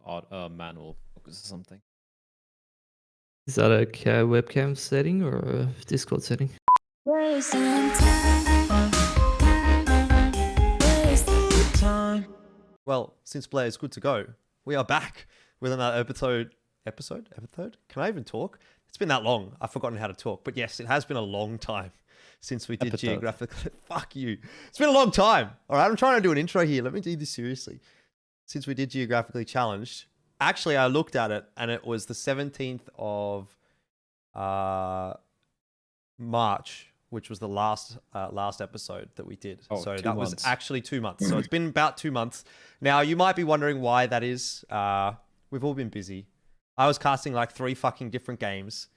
manual focus or something. Is that a webcam setting or a Discord setting? Well, since Bleh is good to go, we are back with another episode? Can I even talk? It's been that long. I've forgotten how to talk. But yes, it has been a long time since we did Geographically. Fuck you. It's been a long time. All right, I'm trying to do an intro here. Let me do this seriously. Since we did Geographically Challenged, actually, I looked at it and it was the 17th of March, which was the last episode that we did. Oh, so 2 that months. was actually 2 months. So it's been about 2 months. Now, you might be wondering why that is. We've all been busy. I was casting like 3 fucking different games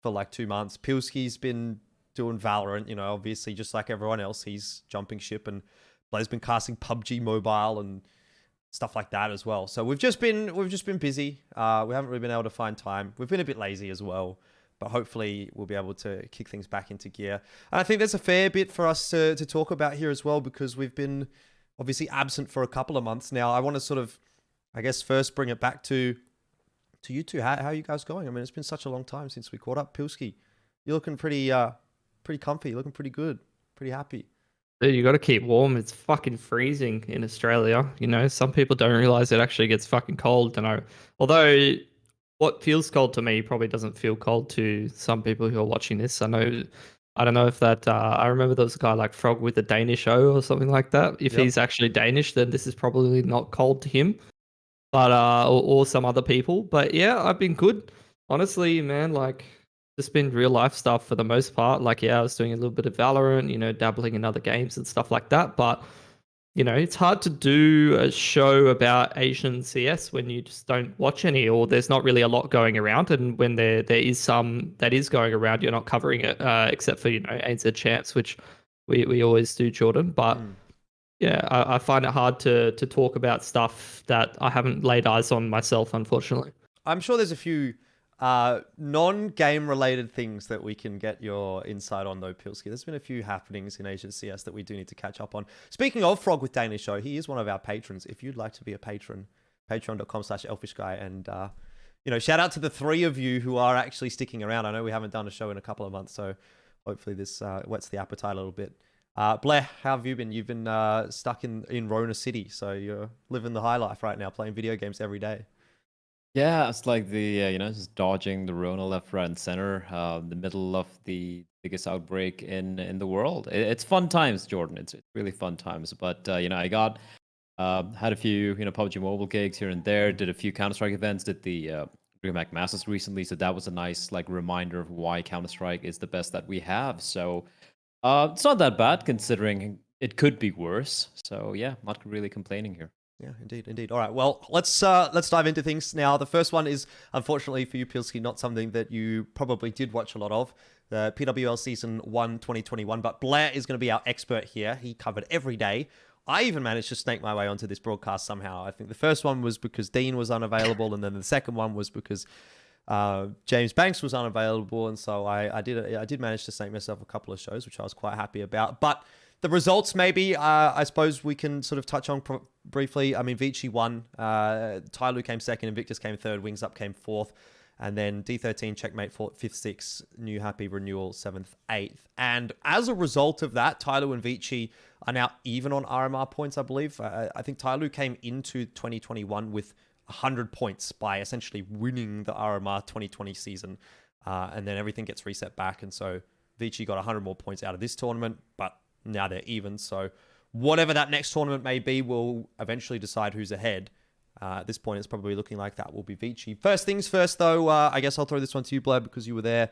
for like 2 months. Pilski's been doing Valorant, you know, obviously just like everyone else. He's jumping ship, and Bleh's been casting PUBG Mobile and stuff like that as well. So we've just been busy. We haven't really been able to find time. We've been a bit lazy as well, but hopefully we'll be able to kick things back into gear. And I think there's a fair bit for us to talk about here as well, because we've been obviously absent for a couple of months now. I want to sort of, I guess, first bring it back to you two. How are you guys going? I mean, it's been such a long time since we caught up. Pilski, you're looking pretty comfy. You're looking pretty good. Pretty happy. Dude, you got to keep warm. It's fucking freezing in Australia. You know, some people don't realize it actually gets fucking cold. And although what feels cold to me probably doesn't feel cold to some people who are watching this. I don't know if that. I remember there was a guy like Frog with a Danish O or something like that. If Yep. he's actually Danish, then this is probably not cold to him. But or some other people. But yeah, I've been good. Honestly, man, like just been real life stuff for the most part. Like, yeah, I was doing a little bit of Valorant, you know, dabbling in other games and stuff like that. But, you know, it's hard to do a show about Asian CS when you just don't watch any, or there's not really a lot going around. And when there is some that is going around, you're not covering it, except for, you know, ANZ Champs, which we always do, Jordan. But yeah, I find it hard to talk about stuff that I haven't laid eyes on myself, unfortunately. I'm sure there's a few non-game related things that we can get your insight on, though, Pilski. There's been a few happenings in Asian CS that we do need to catch up on. Speaking of Frog with Danish Show, he is one of our patrons. If you'd like to be a patron, patreon.com/Elfishguy. And, you know, shout out to the 3 of you who are actually sticking around. I know we haven't done a show in a couple of months, so hopefully this whets the appetite a little bit. Bleh, how have you been? You've been stuck in Rona City, so you're living the high life right now, playing video games every day. Yeah, it's like the just dodging the Rona left, right, and center, the middle of the biggest outbreak in the world. It's fun times, Jordan. It's really fun times. But you know, I got had a few PUBG Mobile gigs here and there. Did a few Counter-Strike events. Did the DreamHack Masters recently, so that was a nice like reminder of why Counter-Strike is the best that we have. So it's not that bad considering it could be worse. So yeah, not really complaining here. Yeah, indeed. All right, well, let's dive into things now. The first one is, unfortunately for you, Pilski, not something that you probably did watch a lot of, the PWL Season 1 2021, but Bleh is going to be our expert here. He covered every day. I even managed to snake my way onto this broadcast somehow. I think the first one was because Dean was unavailable, and then the second one was because James Banks was unavailable, and so I did manage to snake myself a couple of shows, which I was quite happy about. But the results, maybe, I suppose we can sort of touch on briefly. I mean, Vici won. Tyloo came second. Invictus came third. Wings Up came fourth. And then D13, Checkmate, 4th, 5th, 6th. New Happy, Renewal, 7th, 8th. And as a result of that, Tyloo and Vici are now even on RMR points, I believe. I think Tyloo came into 2021 with 100 points by essentially winning the RMR 2020 season. And then everything gets reset back. And so Vici got 100 more points out of this tournament, but now they're even. So whatever that next tournament may be will eventually decide who's ahead. At this point, it's probably looking like that will be Vici. First things first, though, I guess I'll throw this one to you, Bleh, because you were there.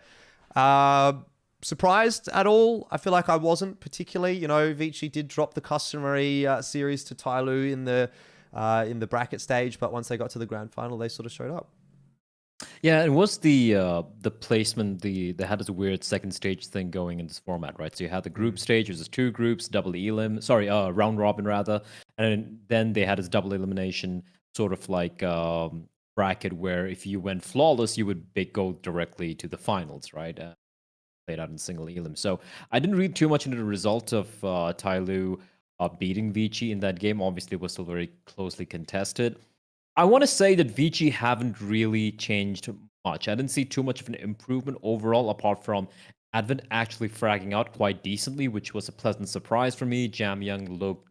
Surprised at all? I feel like I wasn't particularly. You know, Vici did drop the customary series to Tyloo in the bracket stage, but once they got to the grand final, they sort of showed up. Yeah, it was the placement. They had this weird second stage thing going in this format, right? So you had the group stage, there's 2 groups, double elim, round robin rather, and then they had this double elimination sort of like bracket where if you went flawless, you would go directly to the finals, right? Played out in single elim. So I didn't read too much into the result of Tyloo beating Vici in that game. Obviously, it was still very closely contested. I want to say that Vici haven't really changed much. I didn't see too much of an improvement overall, apart from Advent actually fragging out quite decently, which was a pleasant surprise for me. Jamyoung looked,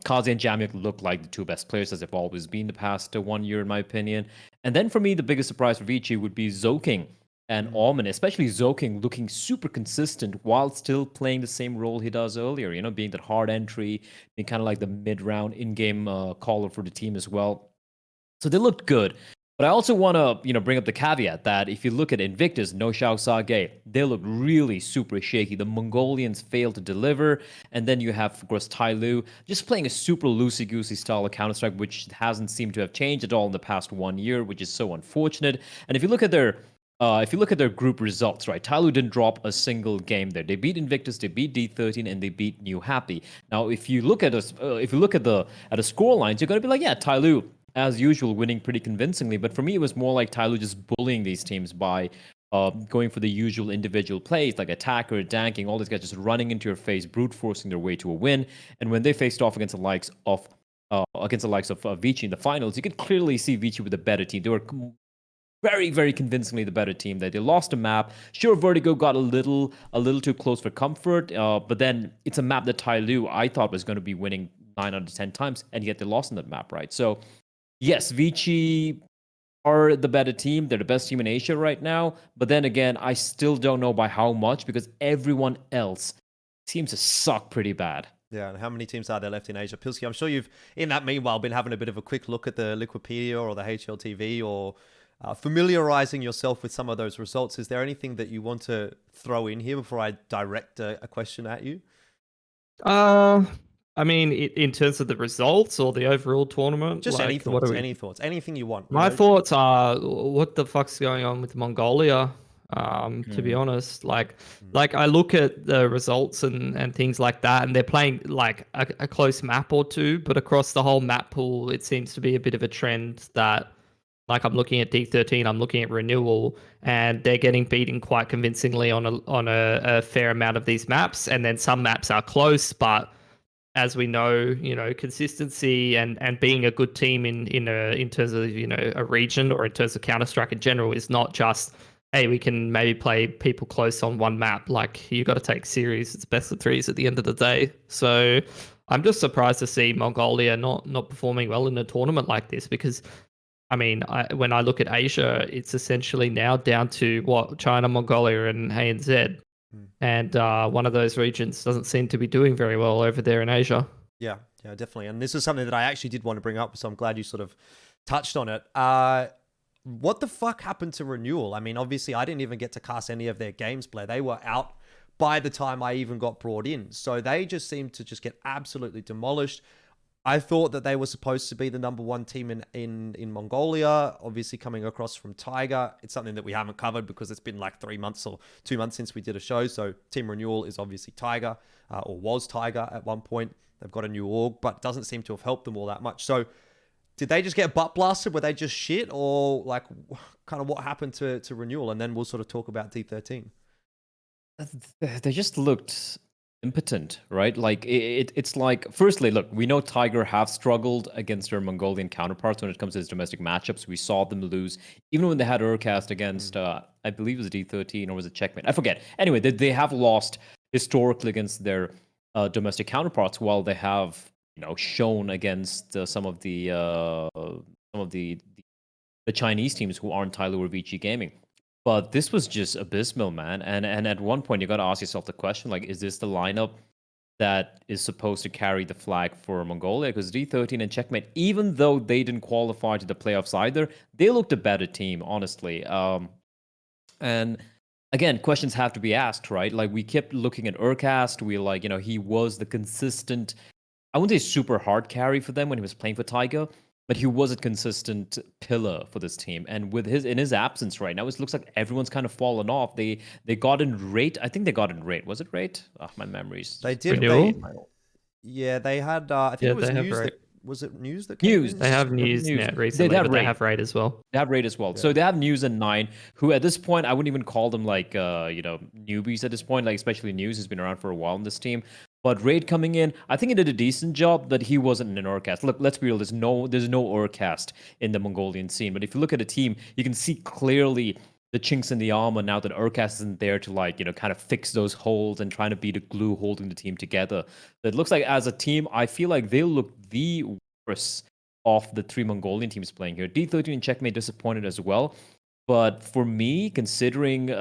Kazi and Jamyoung looked like the two best players as they've always been the past 1 year, in my opinion. And then for me, the biggest surprise for Vici would be Zoking and Alman, especially Zoking looking super consistent while still playing the same role he does earlier, being that hard entry, being kind of like the mid-round in-game caller for the team as well. So they looked good. But I also want to, bring up the caveat that if you look at Invictus, no Xiaosage, they look really super shaky. The Mongolians failed to deliver. And then you have, of course, Tai Lu just playing a super loosey-goosey style of Counter-Strike, which hasn't seemed to have changed at all in the past 1 year, which is so unfortunate. And if you look at their group results, right, Tai Lu didn't drop a single game there. They beat Invictus, they beat D13, and they beat New Happy. Now, if you look at the score lines, you're going to be like, yeah, Tai Lu, as usual, winning pretty convincingly. But for me, it was more like Tai Lu just bullying these teams by going for the usual individual plays, like attacker, danking, all these guys just running into your face, brute forcing their way to a win. And when they faced off against the likes of Vici in the finals, you could clearly see Vici with a better team. They were very, very convincingly the better team. They lost a map. Sure, Vertigo got a little too close for comfort, but then it's a map that Tai Lu I thought was going to be winning 9 out of 10 times, and yet they lost on that map, right? So yes, Vici are the better team. They're the best team in Asia right now. But then again, I still don't know by how much, because everyone else seems to suck pretty bad. Yeah, and how many teams are there left in Asia? Pilsky, I'm sure you've, in that meanwhile, been having a bit of a quick look at the Liquipedia or the HLTV, or familiarizing yourself with some of those results. Is there anything that you want to throw in here before I direct a question at you? I mean, in terms of the results or the overall tournament, Just like, any thoughts, any thoughts, anything you want. My thoughts are, what the fuck's going on with Mongolia? To be honest, like I look at the results and things like that, and they're playing like a close map or two, but across the whole map pool, it seems to be a bit of a trend that, like, I'm looking at D13, I'm looking at Renewal, and they're getting beaten quite convincingly on a fair amount of these maps, and then some maps are close, but as we know, consistency and being a good team in terms of a region, or in terms of Counter-Strike in general, is not just, hey, we can maybe play people close on one map. Like, you got to take series. It's best of threes at the end of the day. So I'm just surprised to see Mongolia not performing well in a tournament like this, because I mean, when I look at Asia, it's essentially now down to China, Mongolia, and ANZ. And one of those regions doesn't seem to be doing very well over there in Asia. Yeah, definitely. And this is something that I actually did want to bring up, so I'm glad you sort of touched on it. What the fuck happened to Renewal? I mean, obviously, I didn't even get to cast any of their games play. They were out by the time I even got brought in. So they just seemed to just get absolutely demolished. I thought that they were supposed to be the #1 team in Mongolia, obviously coming across from Tiger. It's something that we haven't covered because it's been like 3 months or 2 months since we did a show. So Team Renewal is obviously Tiger, or was Tiger at one point. They've got a new org, but doesn't seem to have helped them all that much. So did they just get butt blasted? Were they just shit? Or like, kind of what happened to Renewal? And then we'll sort of talk about D13. They just looked impotent, right? Like, it's like, firstly, look, we know Tiger have struggled against their Mongolian counterparts when it comes to his domestic matchups. We saw them lose even when they had Urcast against I believe it was D13, or was it Checkmate, I forget. Anyway, they have lost historically against their domestic counterparts, while they have shown against some of the Chinese teams who aren't Tai Lu or Vici Gaming. But this was just abysmal, man. And at one point, you got to ask yourself the question, like, is this the lineup that is supposed to carry the flag for Mongolia? Because D13 and Checkmate, even though they didn't qualify to the playoffs either, they looked a better team, honestly. And again, questions have to be asked, right? Like, we kept looking at Urcast. We he was the consistent, I wouldn't say super hard carry for them when he was playing for Tiger, but he was a consistent pillar for this team. And in his absence right now, it looks like everyone's kind of fallen off. They got in rate. I think they got in rate. Was it rate? Oh, my memories. They did. Yeah, they had. I think it was news. Was it news that came News? in? They have news recently, they have rate as well. They have rate as well. Yeah. So they have news and 9, who at this point I wouldn't even call them like newbies at this point. Like, especially news has been around for a while in this team. But Raid coming in, I think he did a decent job, but he wasn't an Orcast. Look, let's be real. There's no Orcast in the Mongolian scene. But if you look at the team, you can see clearly the chinks in the armor now that Orcast isn't there to kind of fix those holes and trying to be the glue holding the team together. It looks like as a team, I feel like they look the worst of the 3 Mongolian teams playing here. D13 and Checkmate disappointed as well. But for me, considering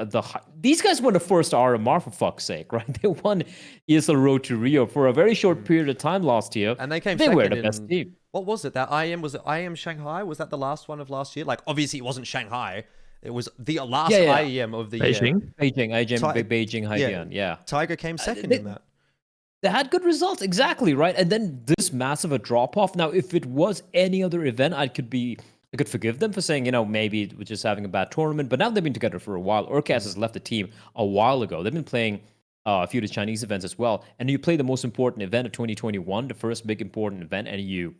these guys won the first RMR for fuck's sake, right? They won ESL Road to Rio for a very short period of time last year. And they came They second were the best team. What was it? That IM, was it IM Shanghai? Was that the last one of last year? Like, obviously it wasn't Shanghai. It was the last IEM of the Beijing. year. Beijing, Hyperion, yeah. Tiger came second in that. They had good results, exactly, right? And then this massive a drop-off. Now, if it was any other event, I could forgive them for saying, maybe it was just having a bad tournament. But now they've been together for a while. Orcast has left the team a while ago. They've been playing a few of the Chinese events as well. And you play the most important event of 2021, the first big important event, and you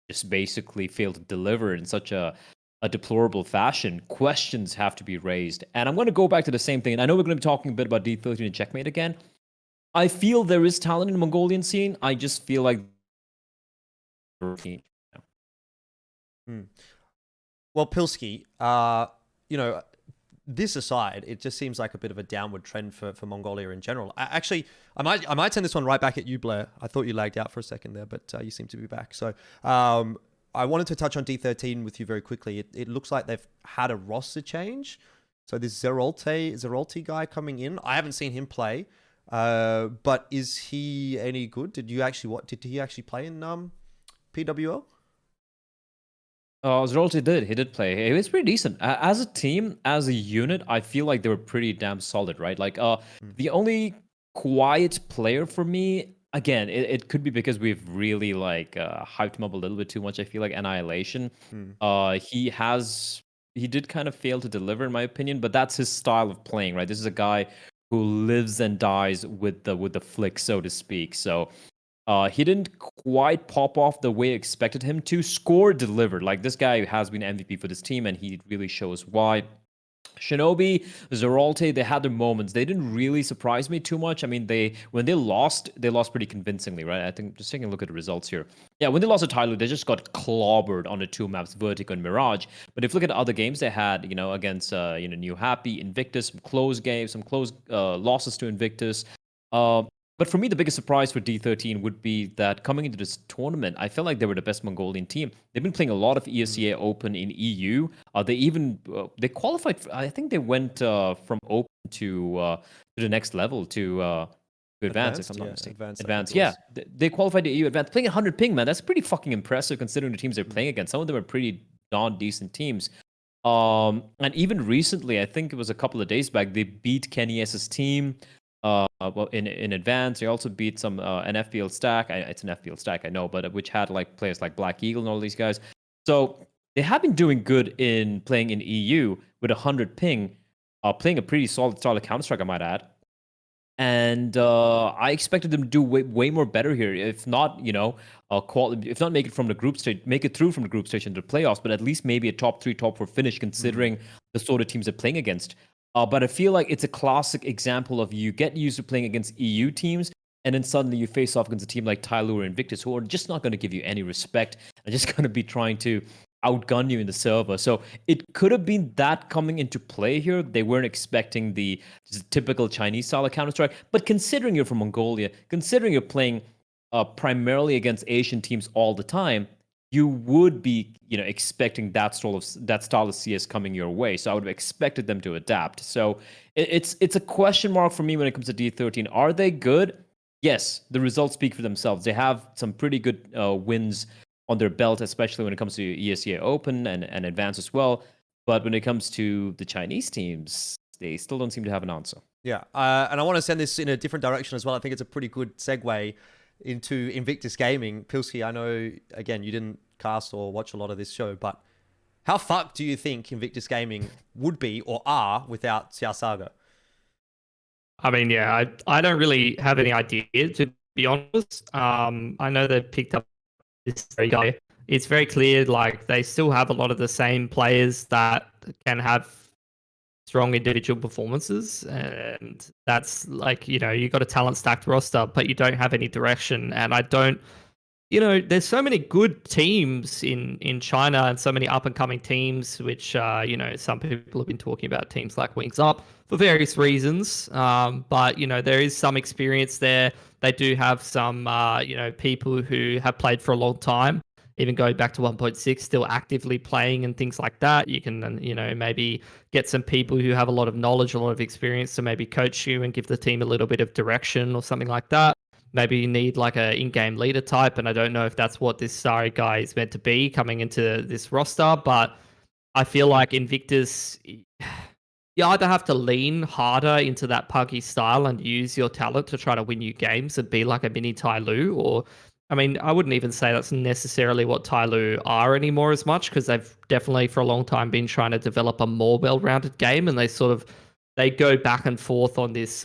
just basically fail to deliver in such a deplorable fashion. Questions have to be raised. And I'm going to go back to the same thing. And I know we're going to be talking a bit about D13 and Checkmate again. I feel there is talent in the Mongolian scene. I just feel like... Well, Pilski, this aside, it just seems like a bit of a downward trend for Mongolia in general. I might send this one right back at you, Bleh. I thought you lagged out for a second there, but you seem to be back. So I wanted to touch on D13 with you very quickly. It looks like they've had a roster change. So this Zerolte guy coming in, I haven't seen him play. But is he any good? Did he actually play in PWL? Zerolte did. He did play. He was pretty decent. As a team, as a unit, I feel like they were pretty damn solid, right? Like, the only quiet player for me, again, it could be because we've really hyped him up a little bit too much. I feel like Annihilation. He did kind of fail to deliver, in my opinion, but that's his style of playing, right? This is a guy who lives and dies with the flick, so to speak. So he didn't quite pop off the way I expected him to. Score delivered. Like, this guy has been MVP for this team, and he really shows why. Shinobi, Zerolte, they had their moments. They didn't really surprise me too much. I mean, when they lost pretty convincingly, right? I think just taking a look at the results here. Yeah, when they lost to Tyloo, they just got clobbered on the 2 maps, Vertigo and Mirage. But if you look at the other games they had, against New Happy, Invictus, some close games, some close losses to Invictus. But for me, the biggest surprise for D13 would be that coming into this tournament, I felt like they were the best Mongolian team. They've been playing a lot of ESEA Open in EU. They qualified. I think they went from Open to the next level to Advanced, if I'm not mistaken. Advanced, yeah. They qualified to EU Advanced. Playing 100 ping, man, that's pretty fucking impressive considering the teams they're playing against. Some of them are pretty darn decent teams. And even recently, I think it was a couple of days back, they beat Kenny S's team. In advance, they also beat an FPL stack. It's an FPL stack, I know, but which had players like Black Eagle and all these guys. So they have been doing good in playing in EU with 100 ping, playing a pretty solid style of Counter-Strike, I might add. And I expected them to do way more better here. If not, if not make it from the group stage, make it through from the group stage into the playoffs, but at least maybe a top 3, top 4 finish, considering the sort of teams they're playing against. But I feel like it's a classic example of you get used to playing against EU teams, and then suddenly you face off against a team like Tyloo or Invictus, who are just not going to give you any respect and just going to be trying to outgun you in the server. So it could have been that coming into play here. They weren't expecting the typical Chinese style of Counter-Strike. But considering you're from Mongolia, considering you're playing primarily against Asian teams all the time, you would be, expecting that style of CS coming your way. So I would have expected them to adapt. So it's a question mark for me when it comes to D13. Are they good? Yes, the results speak for themselves. They have some pretty good wins on their belt, especially when it comes to ESEA Open and Advance as well. But when it comes to the Chinese teams, they still don't seem to have an answer. Yeah, and I want to send this in a different direction as well. I think it's a pretty good segue into Invictus Gaming. Pilski, I know, again, you didn't cast or watch a lot of this show, but how fucked do you think Invictus Gaming would be or are without Xiaosage? I mean, yeah, I don't really have any idea, to be honest. I know they picked up this guy. It's very clear, they still have a lot of the same players that can have strong individual performances, and that's like, you know, you got a talent stacked roster, but you don't have any direction. And I don't, you know, there's so many good teams in China and so many up and coming teams, which you know, some people have been talking about teams like Wings Up for various reasons. But you know, there is some experience there. They do have some you know, people who have played for a long time, even going back to 1.6, still actively playing and things like that. You can, you know, maybe get some people who have a lot of knowledge, a lot of experience to maybe coach you and give the team a little bit of direction or something like that. Maybe you need like a in-game leader type, and I don't know if that's what this Sari guy is meant to be coming into this roster, but I feel like Invictus, you either have to lean harder into that puggy style and use your talent to try to win you games and be like a mini Tai Lu, or I mean, I wouldn't even say that's necessarily what Tai Lu are anymore as much, because they've definitely for a long time been trying to develop a more well-rounded game, and they go back and forth on this,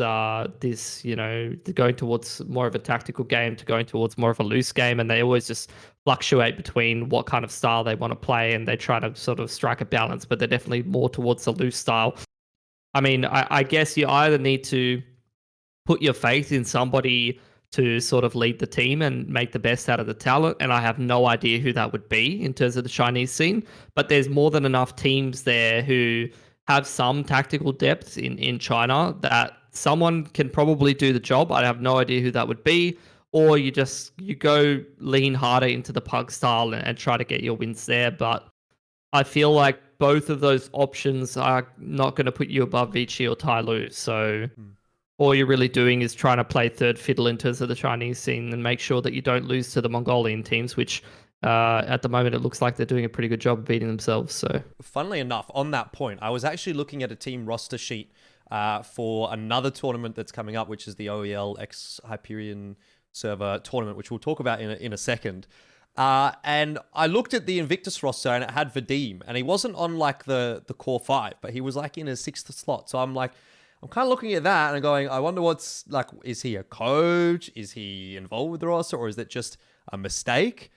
you know, going towards more of a tactical game to going towards more of a loose game, and they always just fluctuate between what kind of style they want to play, and they try to sort of strike a balance, but they're definitely more towards the loose style. I mean, I guess you either need to put your faith in somebody to sort of lead the team and make the best out of the talent, and I have no idea who that would be in terms of the Chinese scene, but there's more than enough teams there who have some tactical depth in China that someone can probably do the job. I have no idea who that would be. Or you go lean harder into the pug style and try to get your wins there. But I feel like both of those options are not going to put you above Vici or Tai Lu. So all you're really doing is trying to play third fiddle in terms of the Chinese scene and make sure that you don't lose to the Mongolian teams, which at the moment it looks like they're doing a pretty good job of beating themselves. So, funnily enough, on that point, I was actually looking at a team roster sheet for another tournament that's coming up, which is the OEL X Hyperion server tournament, which we'll talk about in a second. And I looked at the Invictus roster and it had Vadim, and he wasn't on like the core 5, but he was like in his 6th slot. So I'm kind of looking at that and going, I wonder what's like, is he a coach? Is he involved with the roster, or is it just a mistake?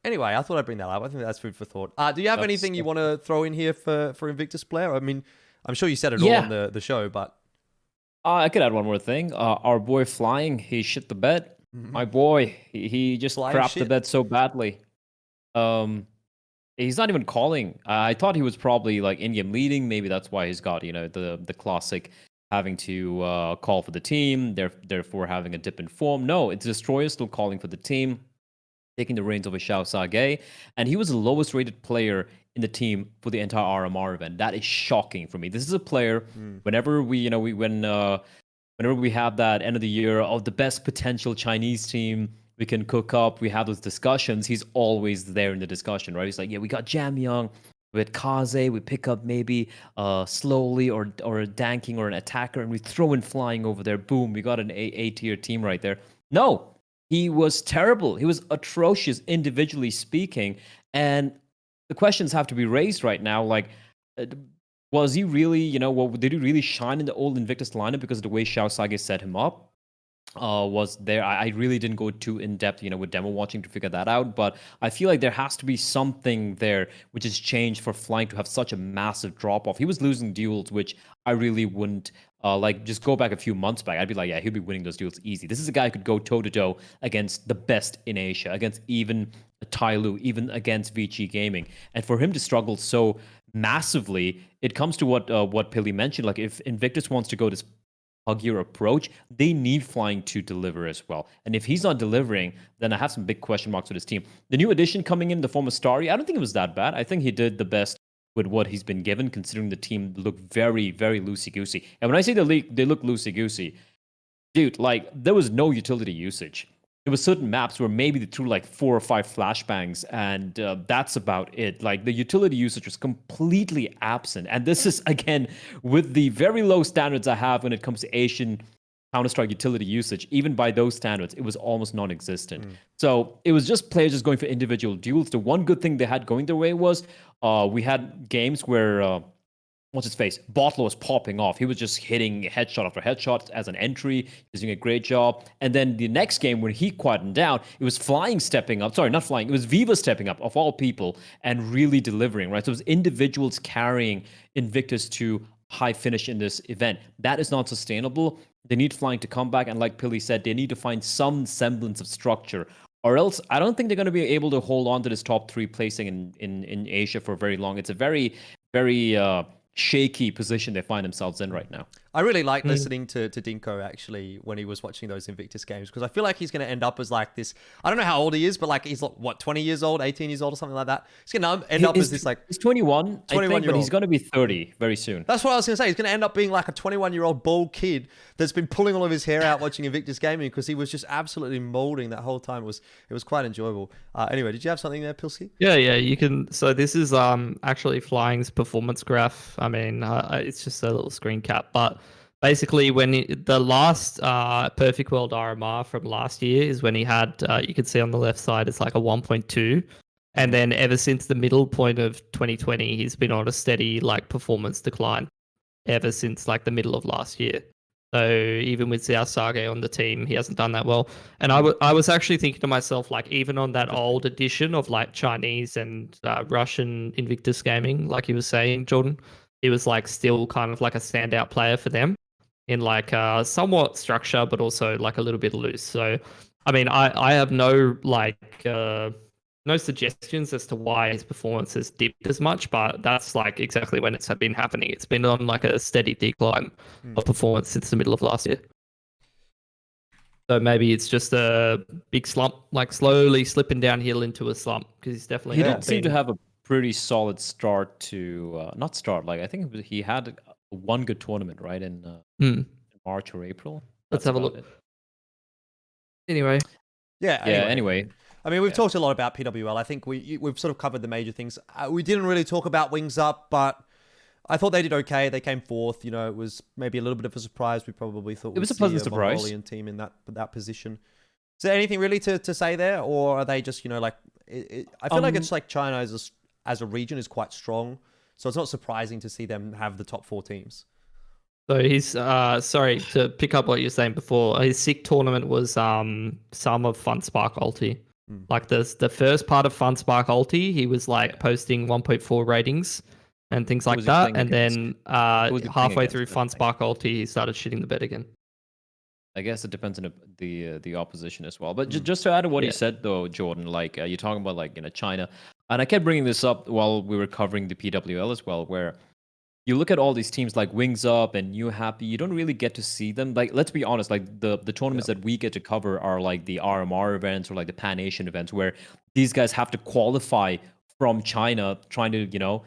Anyway, I thought I'd bring that up. I think that's food for thought. Do you have anything you want to throw in here for Invictus Bleh? I mean, I'm sure you said it all on the show, but... I could add one more thing. Our boy Flying, he shit the bed. My boy, he just crapped the bed so badly. He's not even calling. I thought he was probably like in-game leading. Maybe that's why he's got, you know, the classic having to call for the team, therefore having a dip in form. No, it's Destroyer still calling for the team, taking the reins over Xiaosage, and he was the lowest rated player in the team for the entire RMR event. That is shocking for me. This is a player, whenever whenever we have that end of the year of the best potential Chinese team we can cook up, we have those discussions, he's always there in the discussion, right? He's like, yeah, we got Jam Young, with Kaze, we pick up maybe slowly or a danking or an attacker, and we throw in Flying over there. Boom, we got an A-tier team right there. No, he was terrible. He was atrocious, individually speaking. And the questions have to be raised right now. Like, was he really, you know, did he really shine in the old Invictus lineup because of the way Xiaosage set him up? Was there? I really didn't go too in depth, you know, with demo watching to figure that out. But I feel like there has to be something there which has changed for Flying to have such a massive drop off. He was losing duels, which I really wouldn't like. Just go back a few months back, I'd be like, yeah, he'll be winning those duels easy. This is a guy who could go toe to toe against the best in Asia, against even Tai Lu, even against Vici Gaming, and for him to struggle so massively, it comes to what Pili mentioned. Like, if Invictus wants to go this huggier approach, they need Flying to deliver as well. And if he's not delivering, then I have some big question marks with his team. The new addition coming in the form of Starry, I don't think it was that bad. I think he did the best with what he's been given, considering the team looked very, very loosey-goosey. And when I say they look loosey-goosey, dude, like, there was no utility usage. There were certain maps where maybe they threw like 4 or 5 flashbangs, and that's about it. Like, the utility usage was completely absent. And this is, again, with the very low standards I have when it comes to Asian Counter-Strike utility usage. Even by those standards, it was almost non-existent. So it was just players just going for individual duels. The one good thing they had going their way was we had games where... what's his face? Bottler was popping off. He was just hitting headshot after headshot as an entry. He was doing a great job. And then the next game, when he quietened down, it was Flying stepping up. Sorry, not Flying. It was Viva stepping up, of all people, and really delivering, right? So it was individuals carrying Invictus to high finish in this event. That is not sustainable. They need flying to come back, and like Pili said, they need to find some semblance of structure, or else I don't think they're going to be able to hold on to this top 3 placing in Asia for very long. It's a very, very shaky position they find themselves in right now. I really like listening to Dinko actually when he was watching those Invictus games, because I feel like he's going to end up as like this. I don't know how old he is, but like he's like, what, 20 years old, 18 years old or something like that. He's going to end up as this like... He's 21, I think, but he's old. going to be 30 very soon. That's what I was going to say. He's going to end up being like a 21-year-old bald kid that's been pulling all of his hair out watching Invictus Gaming, because he was just absolutely molding that whole time. It was quite enjoyable. Anyway, did you have something there, Pilsky? Yeah, you can. So this is actually Flying's performance graph. I mean, it's just a little screen cap, but basically when the last perfect world RMR from last year is when he had, you can see on the left side, it's like a 1.2. And then ever since the middle point of 2020, he's been on a steady like performance decline ever since like the middle of last year. So even with Xiaosage on the team, he hasn't done that well. And I was actually thinking to myself, like, even on that old edition of like Chinese and Russian Invictus Gaming, like you were saying, Jordan, he was like still kind of like a standout player for them in like somewhat structure, but also like a little bit loose. So, I mean, I have no like no suggestions as to why his performance has dipped as much, but that's like exactly when it's been happening. It's been on like a steady decline of performance since the middle of last year. So maybe it's just a big slump, like slowly slipping downhill into a slump, because he's definitely He did seem to have a pretty solid start to not start, like I think he had one good tournament, right, in March or April. Let's have a look. Anyway. Yeah, anyway. I mean, we've talked a lot about PWL. I think we've sort of covered the major things. We didn't really talk about Wings Up, but I thought they did okay. They came fourth. You know, it was maybe a little bit of a surprise. We probably thought it was a pleasant surprise. Mongolian team in that position. Is there anything really to say there, or are they just, you know, like I feel like it's like China as a region is quite strong, so it's not surprising to see them have the top 4 teams. So he's sorry to pick up what you were saying before. His sick tournament was some of FunSpark Ulti. Like the first part of FunSpark Ulti, he was like posting 1.4 ratings and things like that, and then halfway through FunSpark Ulti, he started shitting the bed again. I guess it depends on the opposition as well. But just to add to what you said though, Jordan, like you're talking about like, you know, China, and I kept bringing this up while we were covering the PWL as well, where you look at all these teams like Wings Up and New Happy, you don't really get to see them. Like, let's be honest, like the tournaments that we get to cover are like the RMR events or like the Pan Asian events, where these guys have to qualify from China, trying to, you know,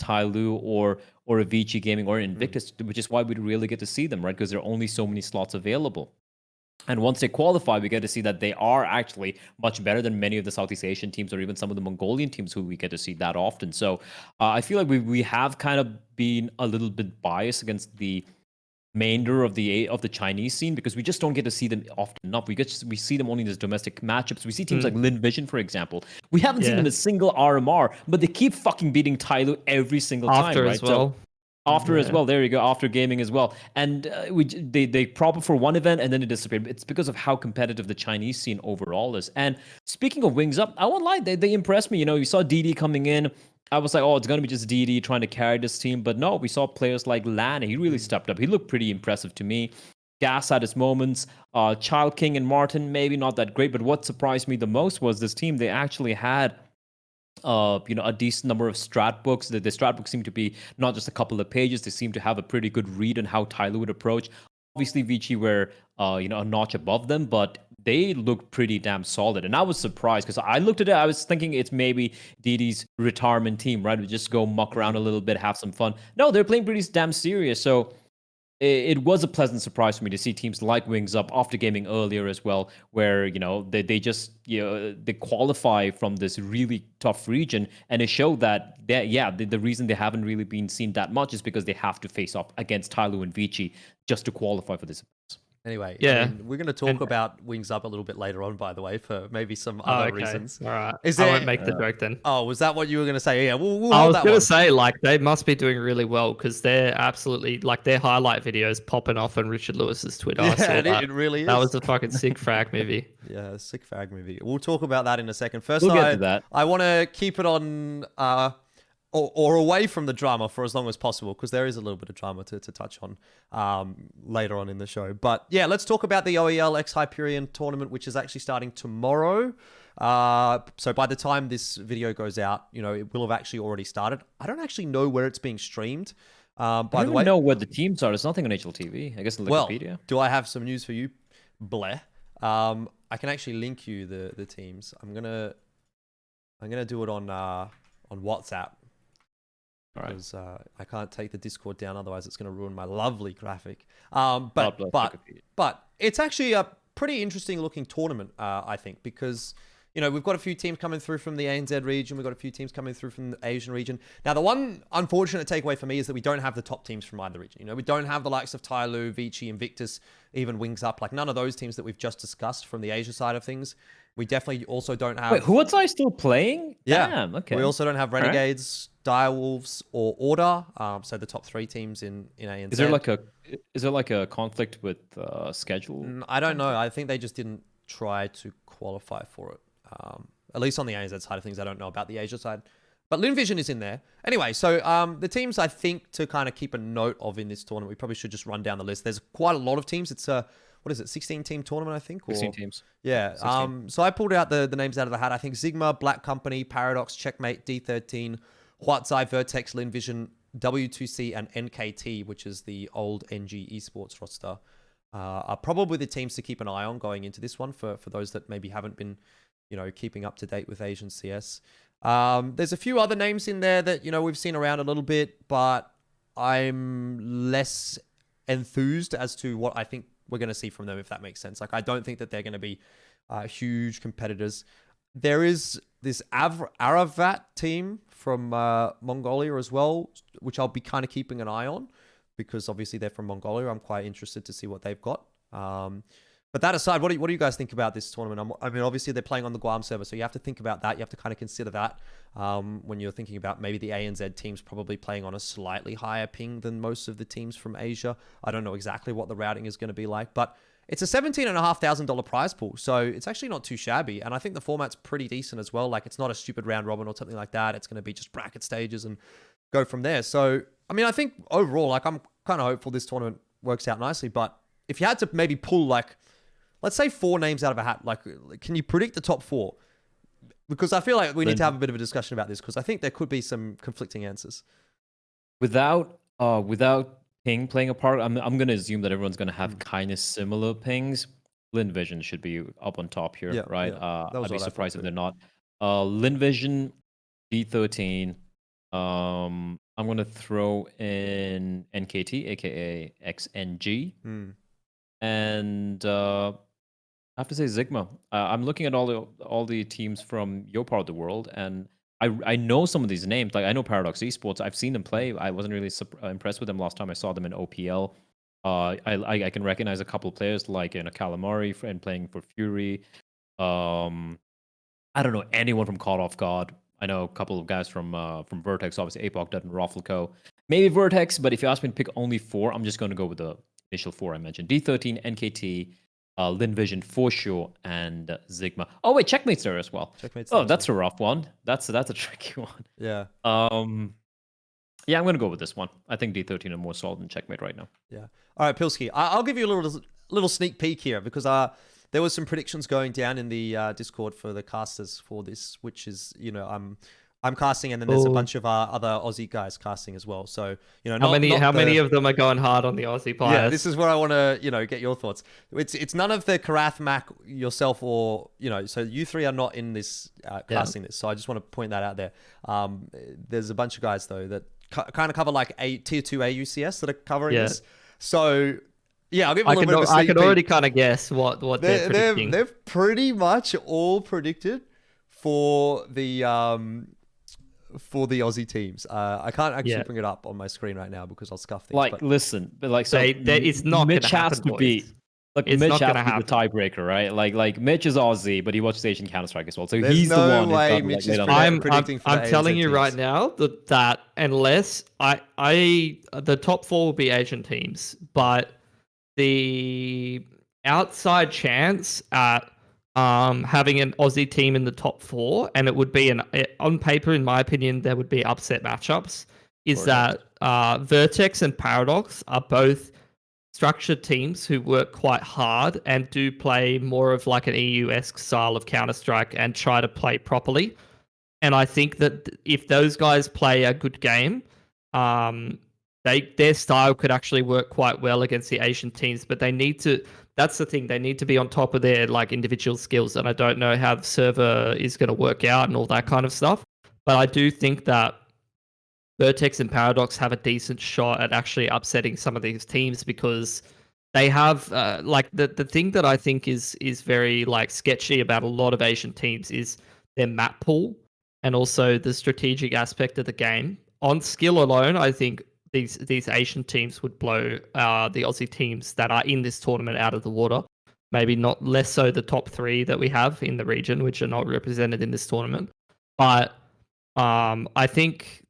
Tyloo or Avicii Gaming or Invictus, which is why we really get to see them, right? Because there are only so many slots available. And once they qualify, we get to see that they are actually much better than many of the Southeast Asian teams or even some of the Mongolian teams who we get to see that often. So I feel like we have kind of been a little bit biased against the remainder of the Chinese scene, because we just don't get to see them often enough. We see them only in these domestic matchups. We see teams like Lin Vision, for example. We haven't seen them in a single RMR, but they keep fucking beating Tyloo every single time, right? As well. After as well, there you go. After gaming as well, and they prop up for one event and then it disappeared. It's because of how competitive the Chinese scene overall is. And speaking of Wings Up, I won't lie, they impressed me. You know, you saw DD coming in. I was like, oh, it's gonna be just DD trying to carry this team, but no, we saw players like Lan. He really stepped up. He looked pretty impressive to me. Gas had his moments. Child King and Martin, maybe not that great, but what surprised me the most was this team. They actually had a decent number of strat books. The strat books seem to be not just a couple of pages. They seem to have a pretty good read on how Tyloo would approach. Obviously, Vici were a notch above them, but they looked pretty damn solid. And I was surprised because I looked at it, I was thinking it's maybe DD's retirement team, right? We just go muck around a little bit, have some fun. No, they're playing pretty damn serious. So it was a pleasant surprise for me to see teams like Wings Up after gaming earlier as well, where they qualify from this really tough region, and it showed that the reason they haven't really been seen that much is because they have to face off against Tyloo and Vici just to qualify for this event. Anyway, I mean, we're going to talk about Wings Up a little bit later on, by the way, for maybe some other reasons. All right. I won't make the joke then. Oh, was that what you were going to say? Yeah, we'll I was going to say, like, they must be doing really well because they're absolutely, like, their highlight videos popping off on Richard Lewis's Twitter. Yeah, it really is. That was a fucking sick frag movie. Yeah, sick frag movie. We'll talk about that in a second. First, we'll get to that. I want to keep it on or away from the drama for as long as possible, because there is a little bit of drama to touch on later on in the show. But yeah, let's talk about the OEL X Hyperion tournament, which is actually starting tomorrow. So by the time this video goes out, it will have actually already started. I don't actually know where it's being streamed. By I the don't way, know what the teams are. There's nothing on HLTV. I guess in Wikipedia. Well, do I have some news for you, Bleh? I can actually link you the teams. I'm gonna do it on WhatsApp. All right. Because I can't take the Discord down, otherwise it's going to ruin my lovely graphic. God bless Wikipedia. But it's actually a pretty interesting looking tournament, I think, because we've got a few teams coming through from the ANZ region, we've got a few teams coming through from the Asian region. Now, the one unfortunate takeaway for me is that we don't have the top teams from either region. We don't have the likes of Tyloo, Vici, Invictus, even Wings Up, like none of those teams that we've just discussed from the Asia side of things. We definitely also don't have. Wait, who was I still playing? Yeah. Damn, okay. We also don't have Renegades, Direwolves, or Order. So the top 3 teams in ANZ. Is there like a conflict with schedule? I don't know. I think they just didn't try to qualify for it. At least on the ANZ side of things, I don't know about the Asia side. But Lin Vision is in there. Anyway, so the teams I think to kind of keep a note of in this tournament, we probably should just run down the list. There's quite a lot of teams. It's a 16-team tournament, I think? 16 teams. Yeah. 16. So I pulled out the names out of the hat. I think Sigma, Black Company, Paradox, Checkmate, D13, Huatsai, Vertex, Lin Vision, W2C, and NKT, which is the old NG Esports roster, are probably the teams to keep an eye on going into this one for those that maybe haven't been, keeping up to date with Asian CS. There's a few other names in there that, we've seen around a little bit, but I'm less enthused as to what I think we're going to see from them, if that makes sense. Like, I don't think that they're going to be huge competitors. There is this Aravat team from Mongolia as well, which I'll be kind of keeping an eye on, because obviously they're from Mongolia. I'm quite interested to see what they've got. But that aside, what do you guys think about this tournament? I mean, obviously they're playing on the Guam server, so you have to think about that. You have to kind of consider that when you're thinking about maybe the ANZ teams probably playing on a slightly higher ping than most of the teams from Asia. I don't know exactly what the routing is going to be like, but it's a $17,500 prize pool, so it's actually not too shabby. And I think the format's pretty decent as well. Like, it's not a stupid round robin or something like that. It's going to be just bracket stages and go from there. So, I mean, I think overall, like, I'm kind of hopeful this tournament works out nicely. But if you had to maybe pull, like, let's say 4 names out of a hat, like, can you predict the top 4? Because I feel like we need to have a bit of a discussion about this, because I think there could be some conflicting answers. Without ping playing a part, I'm going to assume that everyone's going to have kind of similar pings. Lin Vision should be up on top here, right? Yeah. I'd be surprised if they're not. Lin Vision, D13. I'm going to throw in NKT, aka XNG. And I have to say Sigma. I'm looking at all the teams from your part of the world, and I know some of these names. Like, I know Paradox Esports. I've seen them play. I wasn't really impressed with them last time I saw them in OPL. I can recognize a couple of players like Calamari and playing for Fury. I don't know anyone from Caught Off Guard. I know a couple of guys from Vertex, obviously Apoc, Dutton, Raffleco. Maybe Vertex, but if you ask me to pick only 4, I'm just going to go with the initial 4 I mentioned. D13, NKT, Lin Vision for sure, and Sigma. Oh wait, Checkmate's there as well. That's a rough one. That's a tricky one. Yeah. Yeah, I'm gonna go with this one. I think D13 are more solid than Checkmate right now. Yeah. All right, Pilski. I'll give you a little sneak peek here, because there was some predictions going down in the Discord for the casters for this, which is, I'm casting, and then there's a bunch of other Aussie guys casting as well. So, how many of them are going hard on the Aussie players? Yeah, this is where I want to, get your thoughts. It's none of the Karath, Mac, yourself, or so you 3 are not in this casting this. So I just want to point that out there. There's a bunch of guys though that kind of cover like tier 2 AUCS that are covering this. So yeah, I'll give a little bit of a sneak peek. I can already kind of guess what they're predicting. They've pretty much all predicted for the Aussie teams. I can't actually bring it up on my screen right now because I'll scuff things. Like, listen, but like, so it's not Mitch gonna has happen, to be. boys. Look, It's Mitch not has gonna to be the tiebreaker, right? Like Mitch is Aussie, but he watches Asian Counter-Strike as well. So There's he's no the one. way Mitch is predicting for I'm the telling ANZ you teams. right now that unless the top 4 will be Asian teams, but the outside chance at having an Aussie team in the top 4, and it would be on paper, in my opinion, there would be upset matchups. Is that Vertex and Paradox are both structured teams who work quite hard and do play more of like an EU-esque style of Counter-Strike and try to play properly. And I think that if those guys play a good game, their style could actually work quite well against the Asian teams. But they need to. That's the thing. They need to be on top of their like individual skills. And I don't know how the server is going to work out and all that kind of stuff. But I do think that Vertex and Paradox have a decent shot at actually upsetting some of these teams, because they have like the thing that I think is very like sketchy about a lot of Asian teams is their map pool and also the strategic aspect of the game. On skill alone, I think these Asian teams would blow the Aussie teams that are in this tournament out of the water. Maybe not less so the top 3 that we have in the region, which are not represented in this tournament. But I think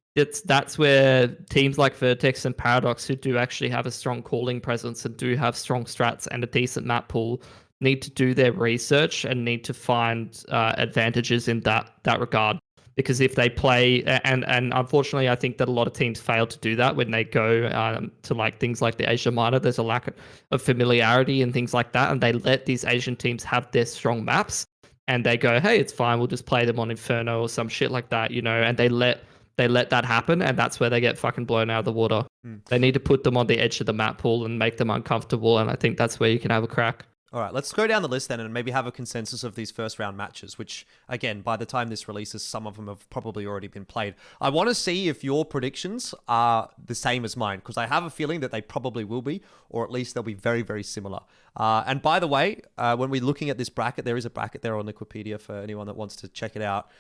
that's where teams like Vertex and Paradox, who do actually have a strong calling presence and do have strong strats and a decent map pool, need to do their research and need to find advantages in that regard. Because if they play, and unfortunately, I think that a lot of teams fail to do that when they go to like things like the Asia Minor. There's a lack of familiarity and things like that, and they let these Asian teams have their strong maps, and they go, "Hey, it's fine. We'll just play them on Inferno or some shit like that," you know. And they let that happen, and that's where they get fucking blown out of the water. They need to put them on the edge of the map pool and make them uncomfortable, and I think that's where you can have a crack. All right, let's go down the list then and maybe have a consensus of these first round matches, which, again, by the time this releases, some of them have probably already been played. I want to see if your predictions are the same as mine, because I have a feeling that they probably will be, or at least they'll be very, very similar. And by the way, when we're looking at this bracket, there is a bracket there on Wikipedia for anyone that wants to check it out.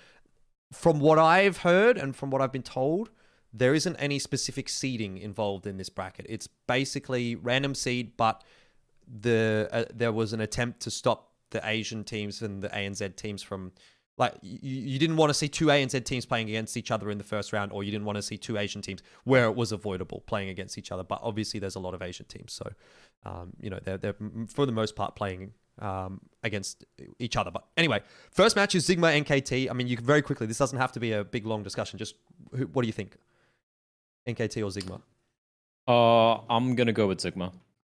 From what I've heard and from what I've been told, there isn't any specific seeding involved in this bracket. It's basically random seed, but there was an attempt to stop the Asian teams and the ANZ teams from, like, you didn't want to see 2 ANZ teams playing against each other in the first round, or you didn't want to see 2 Asian teams where it was avoidable playing against each other. But obviously there's a lot of Asian teams, so they're for the most part playing against each other. But anyway, first match is Sigma NKT. I mean, you can very quickly, this doesn't have to be a big long discussion, just what do you think, NKT or Sigma? I'm gonna go with Sigma.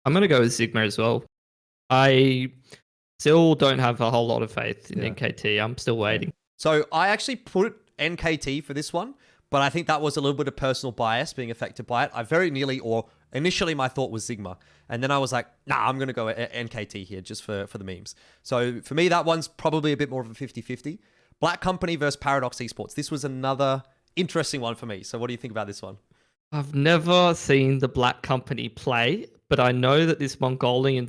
I'm going to go with Sigma as well. I still don't have a whole lot of faith in NKT. I'm still waiting. So I actually put NKT for this one, but I think that was a little bit of personal bias being affected by it. I very nearly, or initially my thought was Sigma. And then I was like, nah, I'm going to go NKT here just for the memes. So for me, that one's probably a bit more of a 50-50. Black Company versus Paradox Esports. This was another interesting one for me. So what do you think about this one? I've never seen the Black Company play, but I know that this Mongolian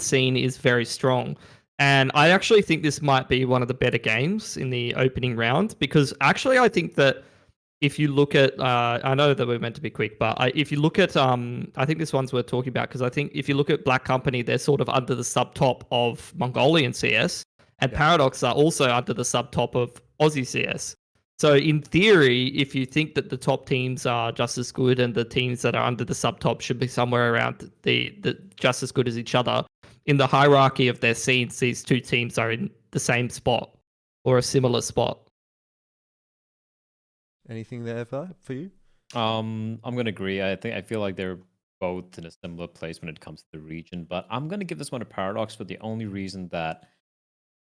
scene is very strong. And I actually think this might be one of the better games in the opening round, because actually I think that if you look at, I know that we're meant to be quick, but if you look at, I think this one's worth talking about, because I think if you look at Black Company, they're sort of under the subtop of Mongolian CS, and Paradox are also under the subtop of Aussie CS. So in theory, if you think that the top teams are just as good and the teams that are under the subtop should be somewhere around the just as good as each other, in the hierarchy of their scenes, these 2 teams are in the same spot or a similar spot. Anything there for you? I'm gonna agree. I feel like they're both in a similar place when it comes to the region, but I'm gonna give this one a Paradox for the only reason that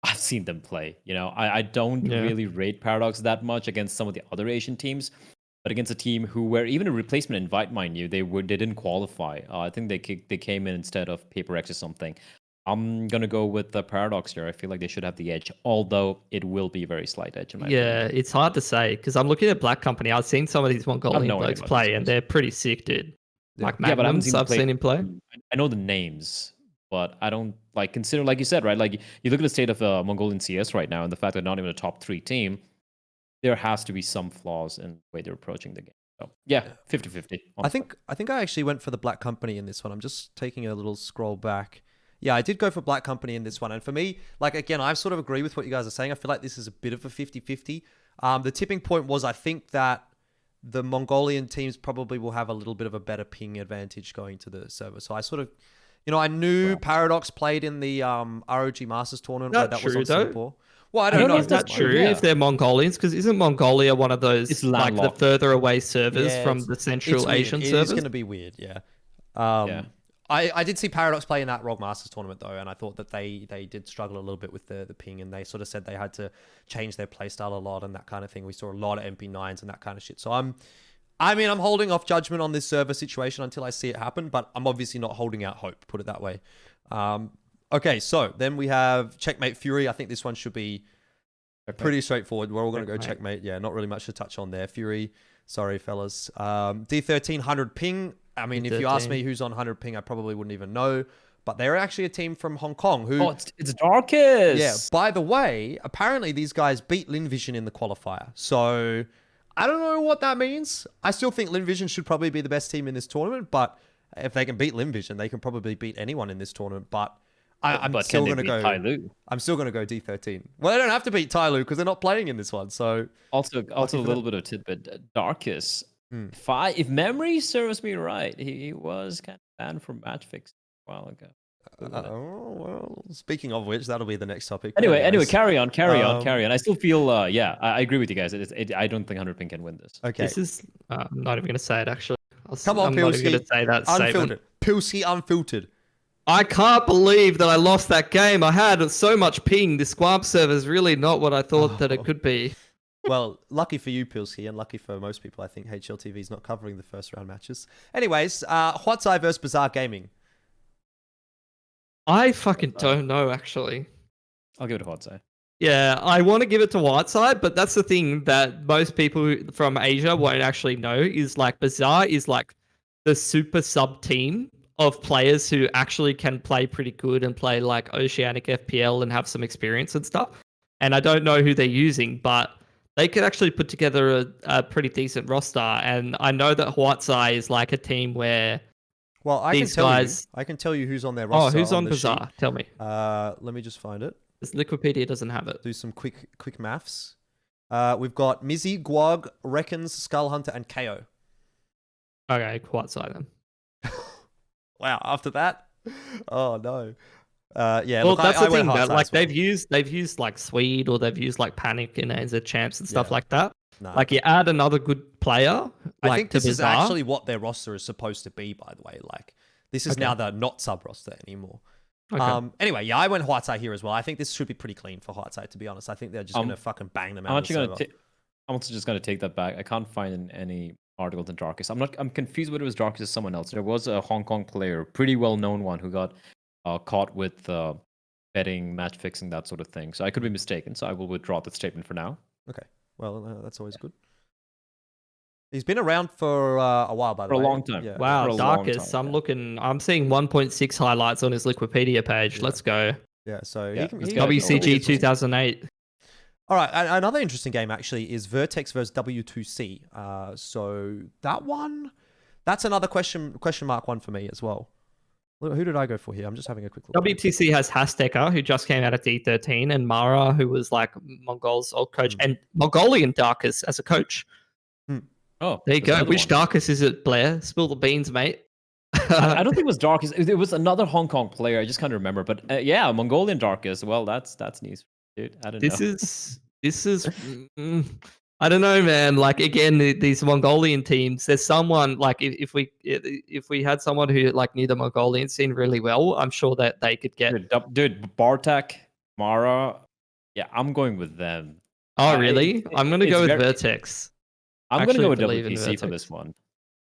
I've seen them play. You know, I don't really rate Paradox that much against some of the other Asian teams, but against a team who were even a replacement invite, mind you, they didn't qualify. I think they came in instead of Paper X or something. I'm gonna go with the Paradox here. I feel like they should have the edge, although it will be a very slight edge in my opinion. It's hard to say, because I'm looking at Black Company. I've seen some of these Mongolian blokes play, and they're pretty sick, dude. Like Magnums, I've seen him play. I know the names, but I don't consider, like you said, right? Like you look at the state of Mongolian CS right now, and the fact they're not even a top 3 team, there has to be some flaws in the way they're approaching the game. So yeah, 50-50. I think I actually went for the Black Company in this one. I'm just taking a little scroll back. Yeah, I did go for Black Company in this one. And for me, like, again, I sort of agree with what you guys are saying. I feel like this is a bit of a 50-50. The tipping point was, I think that the Mongolian teams probably will have a little bit of a better ping advantage going to the server. So I sort of You know, I knew Well. Paradox played in the ROG Masters tournament where That's that was on true, though. Singapore. Well, I I don't don't know know if that's true. Yeah. If they're Mongolians, because isn't Mongolia one of those It's like the landlocked. further away servers Yeah, from it's- the It's Central weird. Asian It is servers? going to be weird, yeah. Yeah. I did see Paradox play in that ROG Masters tournament though, and I thought that they did struggle a little bit with the ping, and they sort of said they had to change their playstyle a lot and that kind of thing. We saw a lot of MP9s and that kind of shit. So I'm holding off judgment on this server situation until I see it happen, but I'm obviously not holding out hope, put it that way. Okay, so then we have Checkmate Fury. I think this one should be pretty straightforward. We're all going to go Checkmate. Yeah, not really much to touch on there. Fury, sorry, fellas. D13, 100 ping. I mean, if you ask me who's on 100 ping, I probably wouldn't even know. But they're actually a team from Hong Kong who... Oh, it's Darkest. Yeah, by the way, apparently these guys beat Linvision in the qualifier. So I don't know what that means. I still think Linvision should probably be the best team in this tournament, but if they can beat Linvision, they can probably beat anyone in this tournament. But I'm still going to go. I'm still going to go D13. Well, they don't have to beat Tyloo because they're not playing in this one. So also a little bit of tidbit. Darkest. If memory serves me right, he was kind of banned from match fixing a while ago. Well, speaking of which, that'll be the next topic. Anyway, carry on. I still feel, I agree with you guys. I don't think 100 ping can win this. Okay. This is, I'm not even going to say it, actually. Come on, I'm not even going to say that Unfiltered. statement. Pilsy unfiltered. I can't believe that I lost that game. I had so much ping. This Guam server is really not what I thought that it could be. Well, lucky for you, Pilsky, and lucky for most people, I think HLTV is not covering the first round matches. Anyways, Huatsai versus Bizarre Gaming. I fucking don't know, actually. I'll give it a Huatsai. Yeah, I want to give it to Whiteside, but that's the thing that most people from Asia won't actually know is like Bizarre is like the super sub team of players who actually can play pretty good and play like Oceanic FPL and have some experience and stuff. And I don't know who they're using, but they could actually put together a pretty decent roster. And I know that Huatsai is like a team where well, I can tell you who's on their roster. Oh, who's on the Bizarre? sheet. Tell me. Let me just find it. This Liquipedia doesn't have it. Do some quick maths. We've got Mizzy, Guag, Reckons, Skull Hunter, and KO. Okay, Huatsai then. Wow, after that? Oh no. Yeah, well, look, that's the thing. That, like they've used like Swede or they've used like Panic in ANZ Champs and stuff like that. No. Like you add another good player. I like, think this is Bizarre. actually what their roster is supposed to be. By the way, like this is now the not sub roster anymore. Okay. Anyway, yeah, I went Huatsai here as well. I think this should be pretty clean for Huatsai, to be honest. I think they're just gonna fucking bang them out. I'm also just gonna take that back. I can't find any articles in Darkest. I'm confused whether it was Darkest or someone else. There was a Hong Kong player, pretty well known one, who got caught with betting, match fixing, that sort of thing. So I could be mistaken. So I will withdraw that statement for now. Okay. Well, that's always good. He's been around for a while, by the way. For a long time. Yeah. Wow, For a Darkest. long time, I'm seeing 1.6 highlights on his Wikipedia page. Yeah. Let's go. Yeah. So Yeah, he can. let's He go. WCG 2008. All right, another interesting game actually is Vertex versus W2C. So that one, that's another question mark one for me as well. Who did I go for here? I'm just having a quick look. WTC has Hasteker, who just came out of D13, and Mara, who was like Mongol's old coach, and Mongolian Darkest as a coach. Oh, There you go. another Which one. Darkest is it, Blair? Spill the beans, mate. I don't think it was Darkest. It was another Hong Kong player. I just can't remember. But yeah, Mongolian Darkest. Well, that's news, dude. I don't know. This is I don't know, man. Like again, these Mongolian teams. There's someone like if we had someone who like knew the Mongolian scene really well, I'm sure that they could get. Dude, Bartek, Mara. Yeah, I'm going with them. Oh, really? I'm gonna go with very- Vertex. I'm gonna go with believe in WTC for Vertex. this one.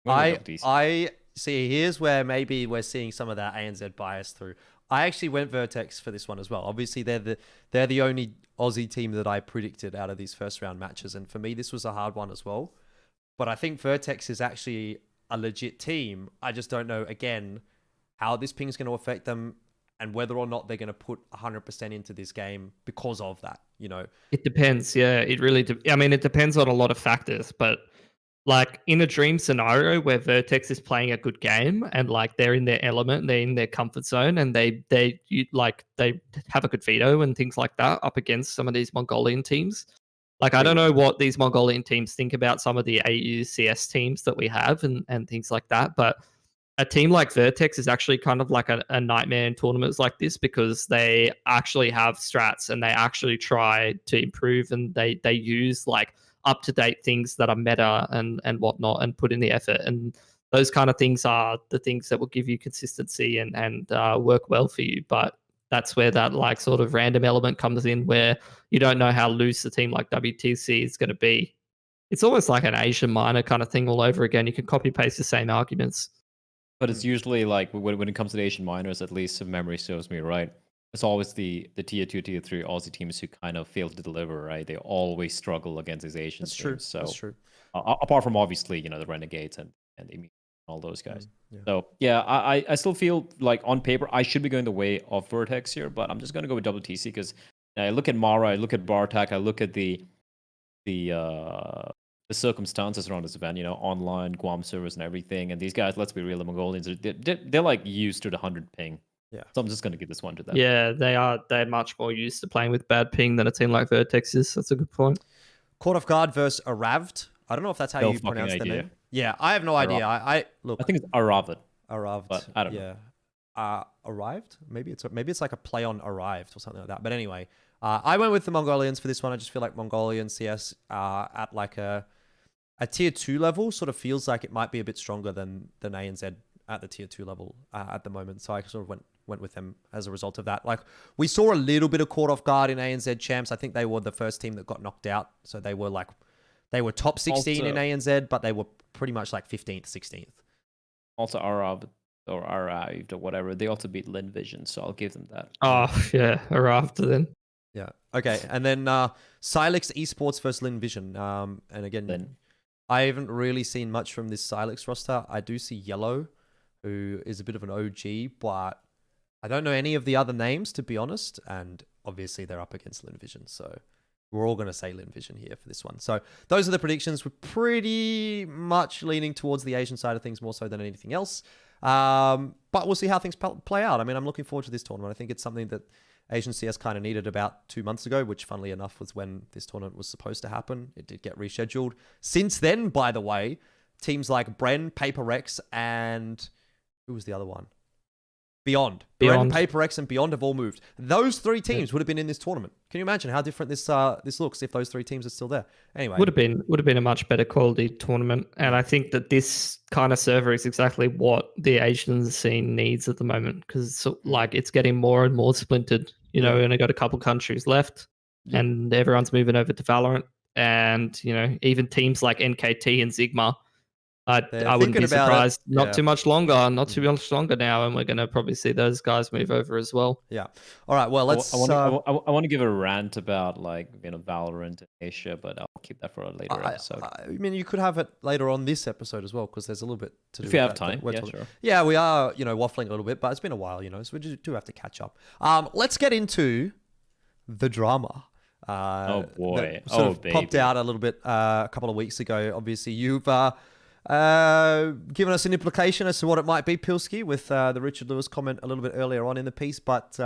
I'm gonna go with WTC. I see. Here's where maybe we're seeing some of that ANZ bias through. I actually went Vertex for this one as well. Obviously, they're the only Aussie team that I predicted out of these first round matches, and for me, this was a hard one as well. But I think Vertex is actually a legit team. I just don't know again how this ping is going to affect them, and whether or not they're going to put 100% into this game because of that. You know, It depends. Yeah, it really. I mean, it depends on a lot of factors, but like in a dream scenario where Vertex is playing a good game and like they're in their element, they're in their comfort zone, and they have a good veto and things like that up against some of these Mongolian teams. Like I don't know what these Mongolian teams think about some of the AU CS teams that we have and things like that, but a team like Vertex is actually kind of like a nightmare in tournaments like this because they actually have strats and they actually try to improve and they use like up to date things that are meta and whatnot and put in the effort. And those kind of things are the things that will give you consistency and work well for you. But that's where that like sort of random element comes in where you don't know how loose a team like WTC is going to be. It's almost like an Asian minor kind of thing all over again. You can copy paste the same arguments. But it's usually like when it comes to the Asian minors, at least if memory serves me right, it's always the tier 2, tier 3 Aussie teams who kind of fail to deliver, right? They always struggle against these Asian That's teams. true. So That's true. Apart from obviously, the Renegades and all those guys. Yeah. So yeah, I still feel like on paper I should be going the way of Vertex here, but I'm just gonna go with WTC because I look at Mara, I look at Bartak, I look at the circumstances around this event, online Guam servers and everything. And these guys, let's be real, the Mongolians, they're like used to the 100 ping. Yeah. So I'm just going to give this one to them. Yeah, they are. They're much more used to playing with bad ping than a team like Vertex is. That's a good point. Caught off guard versus Aravd. I don't know if that's how you pronounce the name. Yeah, I have no idea. I look. I think it's Aravd. Aravd. But I don't know. Arrived? Maybe it's like a play on arrived or something like that. But anyway, I went with the Mongolians for this one. I just feel like Mongolian CS at like a tier 2 level sort of feels like it might be a bit stronger than ANZ at the tier 2 level at the moment. So I sort of went with them as a result of that. Like we saw a little bit of caught off guard in ANZ champs. I think they were the first team that got knocked out. So they were top 16 in ANZ, but they were pretty much like 15th, 16th. Also arrived or whatever. They also beat Lin Vision, so I'll give them that. Oh yeah, arrived then. Yeah. Okay. And then Silex Esports versus Lin Vision. And again, Lin. I haven't really seen much from this Silex roster. I do see Yellow, who is a bit of an OG, but I don't know any of the other names, to be honest. And obviously, they're up against Lin Vision. So we're all going to say Lin Vision here for this one. So those are the predictions. We're pretty much leaning towards the Asian side of things more so than anything else. But we'll see how things play out. I mean, I'm looking forward to this tournament. I think it's something that Asian CS kind of needed about 2 months ago, which funnily enough was when this tournament was supposed to happen. It did get rescheduled. Since then, by the way, teams like Bren, PaperX, and who was the other one? Beyond. Bren, PaperX, and Beyond have all moved. Those 3 teams would have been in this tournament. Can you imagine how different this looks if those 3 teams are still there? Anyway, would have been a much better quality tournament, and I think that this kind of server is exactly what the Asian scene needs at the moment because it's getting more and more splintered. We only got a couple countries left, and everyone's moving over to Valorant, and even teams like NKT and Sigma. I wouldn't be surprised. Not too much longer now, and we're going to probably see those guys move over as well. Yeah. All right. Well, let's. I want to give a rant about Valorant in Asia, but I'll keep that for a later episode. I mean, you could have it later on this episode as well, because there's a little bit to do. If you have time, sure. Yeah, we are, waffling a little bit, but it's been a while, so we do have to catch up. Let's get into the drama. Oh boy! Popped out a little bit a couple of weeks ago. Obviously, you've given us an implication as to what it might be, Pilski, with the Richard Lewis comment a little bit earlier on in the piece. But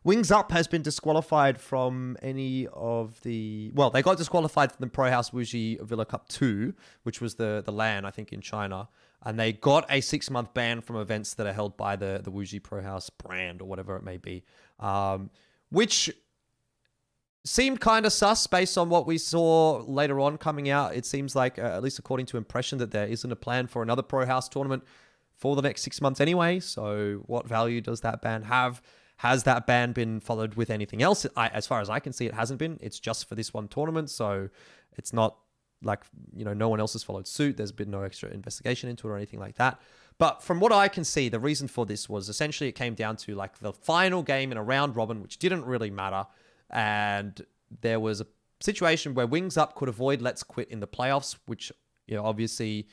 Wings Up has been disqualified from any of the... Well, they got disqualified from the Prohouse Wuxi Villa Cup 2, which was the LAN, I think, in China. And they got a 6-month ban from events that are held by the Wuxi Prohouse brand or whatever it may be. Which seemed kind of sus based on what we saw later on coming out. It seems like, at least according to impression, that there isn't a plan for another Prohouse tournament for the next 6 months anyway. So what value does that ban have? Has that ban been followed with anything else? As far as I can see, it hasn't been. It's just for this one tournament. So it's not like, no one else has followed suit. There's been no extra investigation into it or anything like that. But from what I can see, the reason for this was essentially it came down to like the final game in a round robin, which didn't really matter. And there was a situation where Wings Up could avoid Let's Quit in the playoffs, which, obviously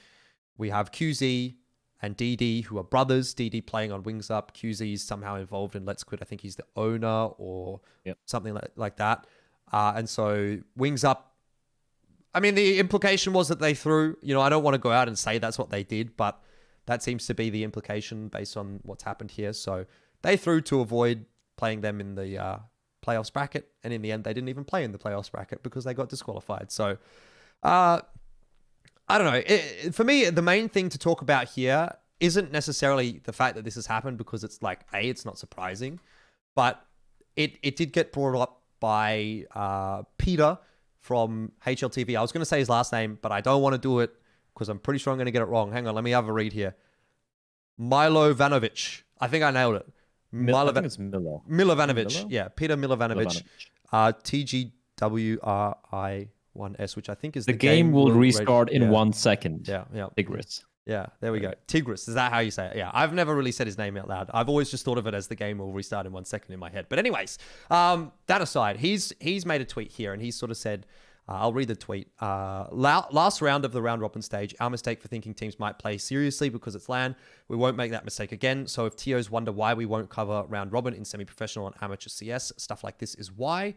we have QZ and DD, who are brothers. DD playing on Wings Up. QZ is somehow involved in Let's Quit. I think he's the owner or something like that. And so Wings Up, I mean, the implication was that they threw, I don't want to go out and say that's what they did, but that seems to be the implication based on what's happened here. So they threw to avoid playing them in the playoffs bracket, and in the end they didn't even play in the playoffs bracket because they got disqualified. So I don't know, for me the main thing to talk about here isn't necessarily the fact that this has happened, because it's like, it's not surprising, but it did get brought up by Peter from HLTV. I was going to say his last name, but I don't want to do it because I'm pretty sure I'm going to get it wrong. Hang on, let me have a read here. Milovanovic. I think I nailed it. I think it's Milo. Milovanovic. Milo? Yeah, Peter Milovanovic. Milovanovic. TGWRI1S, which I think is The game will restart in yeah. 1 second. Yeah, yeah. Tigris. Yeah, there we go. Tigris. Is that how you say it? Yeah, I've never really said his name out loud. I've always just thought of it as the game will restart in 1 second in my head. But anyways, that aside, he's made a tweet here, and he sort of said, I'll read the tweet. Last round of the round robin stage, our mistake for thinking teams might play seriously because it's LAN. We won't make that mistake again. So if TOs wonder why we won't cover round robin in semi-professional and amateur CS, stuff like this is why.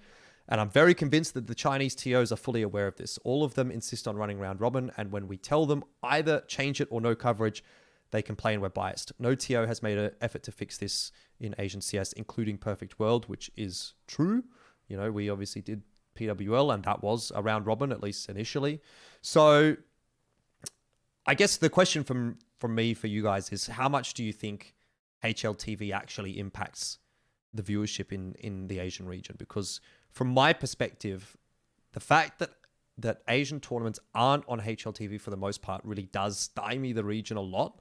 And I'm very convinced that the Chinese TOs are fully aware of this. All of them insist on running round robin, and when we tell them either change it or no coverage, they complain we're biased. No TO has made an effort to fix this in Asian CS, including Perfect World, which is true. You know, we obviously did PWL, and that was a round robin, at least initially. So I guess the question from me for you guys is, how much do you think HLTV actually impacts the viewership in the Asian region? Because from my perspective, the fact that Asian tournaments aren't on HLTV for the most part really does stymie the region a lot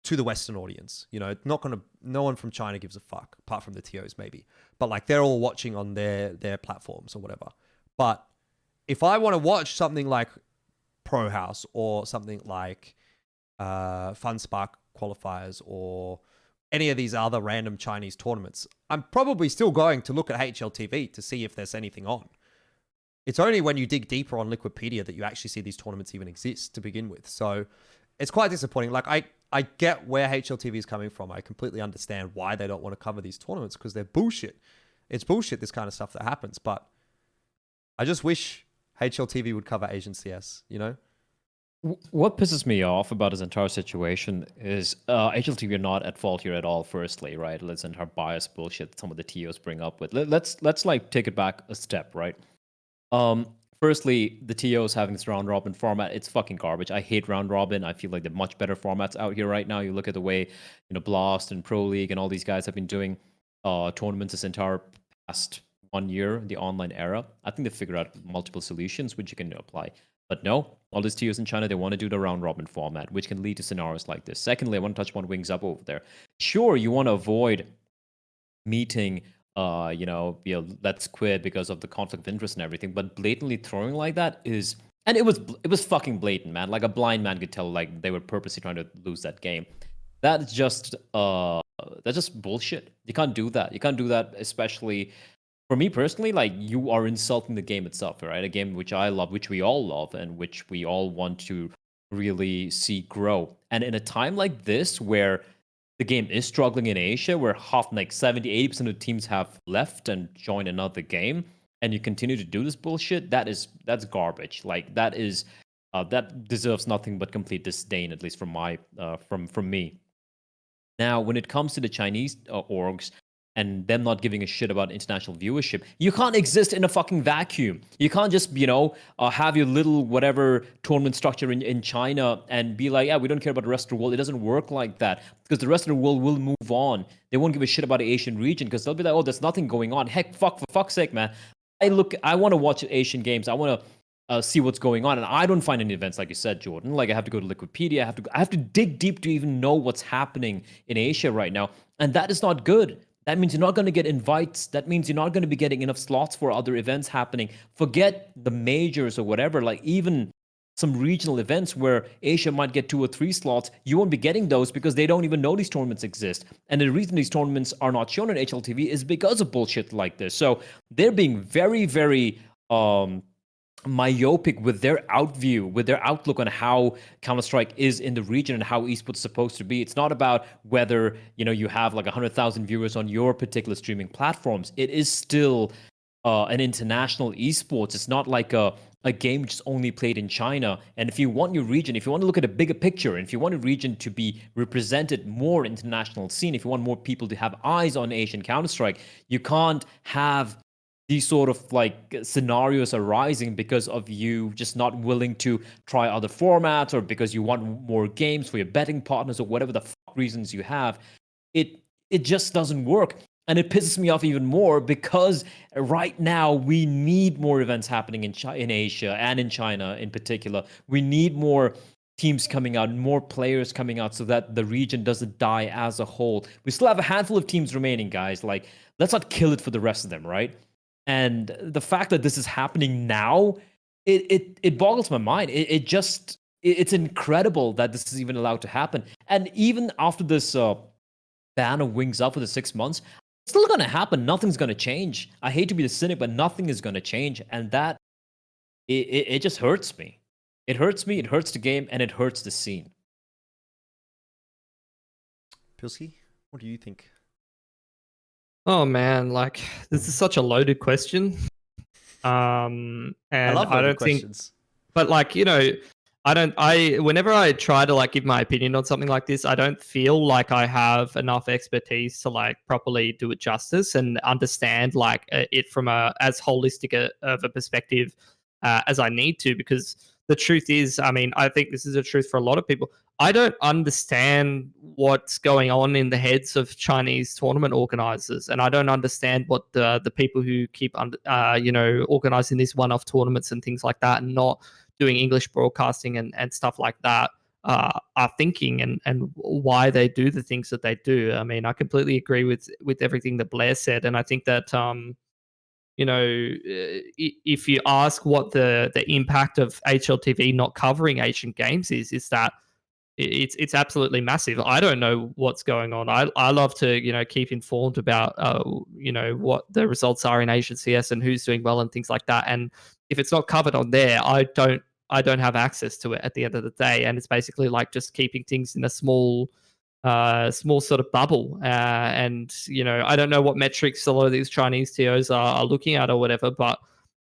to the Western audience. You know, no one from China gives a fuck, apart from the TOs maybe. But like, they're all watching on their platforms or whatever. But if I want to watch something like Prohouse or something like FunSpark qualifiers or any of these other random Chinese tournaments, I'm probably still going to look at HLTV to see if there's anything on. It's only when you dig deeper on Liquipedia that you actually see these tournaments even exist to begin with. So it's quite disappointing. Like, I get where HLTV is coming from. I completely understand why they don't want to cover these tournaments, because they're bullshit. It's bullshit, this kind of stuff that happens. But I just wish HLTV would cover Asian CS, you know? What pisses me off about this entire situation is HLTV are not at fault here at all, firstly, right? Let's entire bias bullshit some of the TOs bring up with. Let's like take it back a step, right? Firstly, the TOs having this round robin format, it's fucking garbage. I hate round robin. I feel like there are much better formats out here right now. You look at the way, you know, Blast and Pro League and all these guys have been doing tournaments this entire past 1 year, the online era. I think they've figured out multiple solutions which you can apply. But no, all these TOs in China, they want to do the round robin format, which can lead to scenarios like this. Secondly, I want to touch on Wings Up over there. Sure, you want to avoid meeting, let's quit because of the conflict of interest and everything, but blatantly throwing like that is, and it was fucking blatant, man. Like, a blind man could tell, like, they were purposely trying to lose that game. That's just bullshit. You can't do that. You can't do that, especially for me personally. Like, you are insulting the game itself, right? A game which I love, which we all love, and which we all want to really see grow. And in a time like this, where the game is struggling in Asia, where 70-80% of the teams have left and joined another game, and you continue to do this bullshit, that's garbage. Like, that deserves nothing but complete disdain, at least from me. Now, when it comes to the Chinese orgs and them not giving a shit about international viewership, you can't exist in a fucking vacuum. You can't just, have your little whatever tournament structure in China and be like, yeah, we don't care about the rest of the world. It doesn't work like that, because the rest of the world will move on. They won't give a shit about the Asian region, because they'll be like, oh, there's nothing going on. Heck, for fuck's sake, man. I want to watch Asian games. I want to see what's going on, and I don't find any events, like you said, Jordan. Like, I have to go to Liquipedia. I have to dig deep to even know what's happening in Asia right now, and that is not good. That means you're not going to get invites. That means you're not going to be getting enough slots for other events happening. Forget the majors or whatever, like even some regional events where Asia might get 2 or 3 slots, you won't be getting those because they don't even know these tournaments exist. And the reason these tournaments are not shown on HLTV is because of bullshit like this. So they're being very, very myopic with their outlook on how Counter-Strike is in the region and how esports is supposed to be. It's not about whether, you have like 100,000 viewers on your particular streaming platforms. It is still an international esports. It's not like a game which is only played in China. And if you want your region, if you want to look at a bigger picture, and if you want a region to be represented more international scene, if you want more people to have eyes on Asian Counter-Strike, you can't have these sort of like scenarios arising because of you just not willing to try other formats, or because you want more games for your betting partners, or whatever the reasons you have. It just doesn't work. And it pisses me off even more because right now we need more events happening in Asia and in China in particular. We need more teams coming out, more players coming out, so that the region doesn't die as a whole. We still have a handful of teams remaining, guys. Like, let's not kill it for the rest of them, right? And the fact that this is happening now, it boggles my mind. It's incredible that this is even allowed to happen. And even after this ban of Wings Up for the 6 months, it's still going to happen. Nothing's going to change. I hate to be the cynic, but nothing is going to change. And that, it just hurts me. It hurts me, it hurts the game, and it hurts the scene. Pilsky, what do you think? Oh man, like this is such a loaded question. And I love I don't questions. think, but like, you know, whenever I try to like give my opinion on something like this, I don't feel like I have enough expertise to like properly do it justice and understand like it from as holistic of a perspective as I need to, because the truth is, I mean, I think this is a truth for a lot of people. I don't understand what's going on in the heads of Chinese tournament organizers, and I don't understand what the people who keep organizing these one-off tournaments and things like that, and not doing English broadcasting and stuff like that, are thinking, and why they do the things that they do. I mean, I completely agree with everything that Bleh said, and I think that if you ask what the impact of HLTV not covering Asian games is that it's absolutely massive. I don't know what's going on. I love to keep informed about what the results are in Asian CS and who's doing well and things like that. And if it's not covered on there, I don't have access to it at the end of the day. And it's basically like just keeping things in a small sort of bubble. And I don't know what metrics a lot of these Chinese TOs are looking at or whatever, but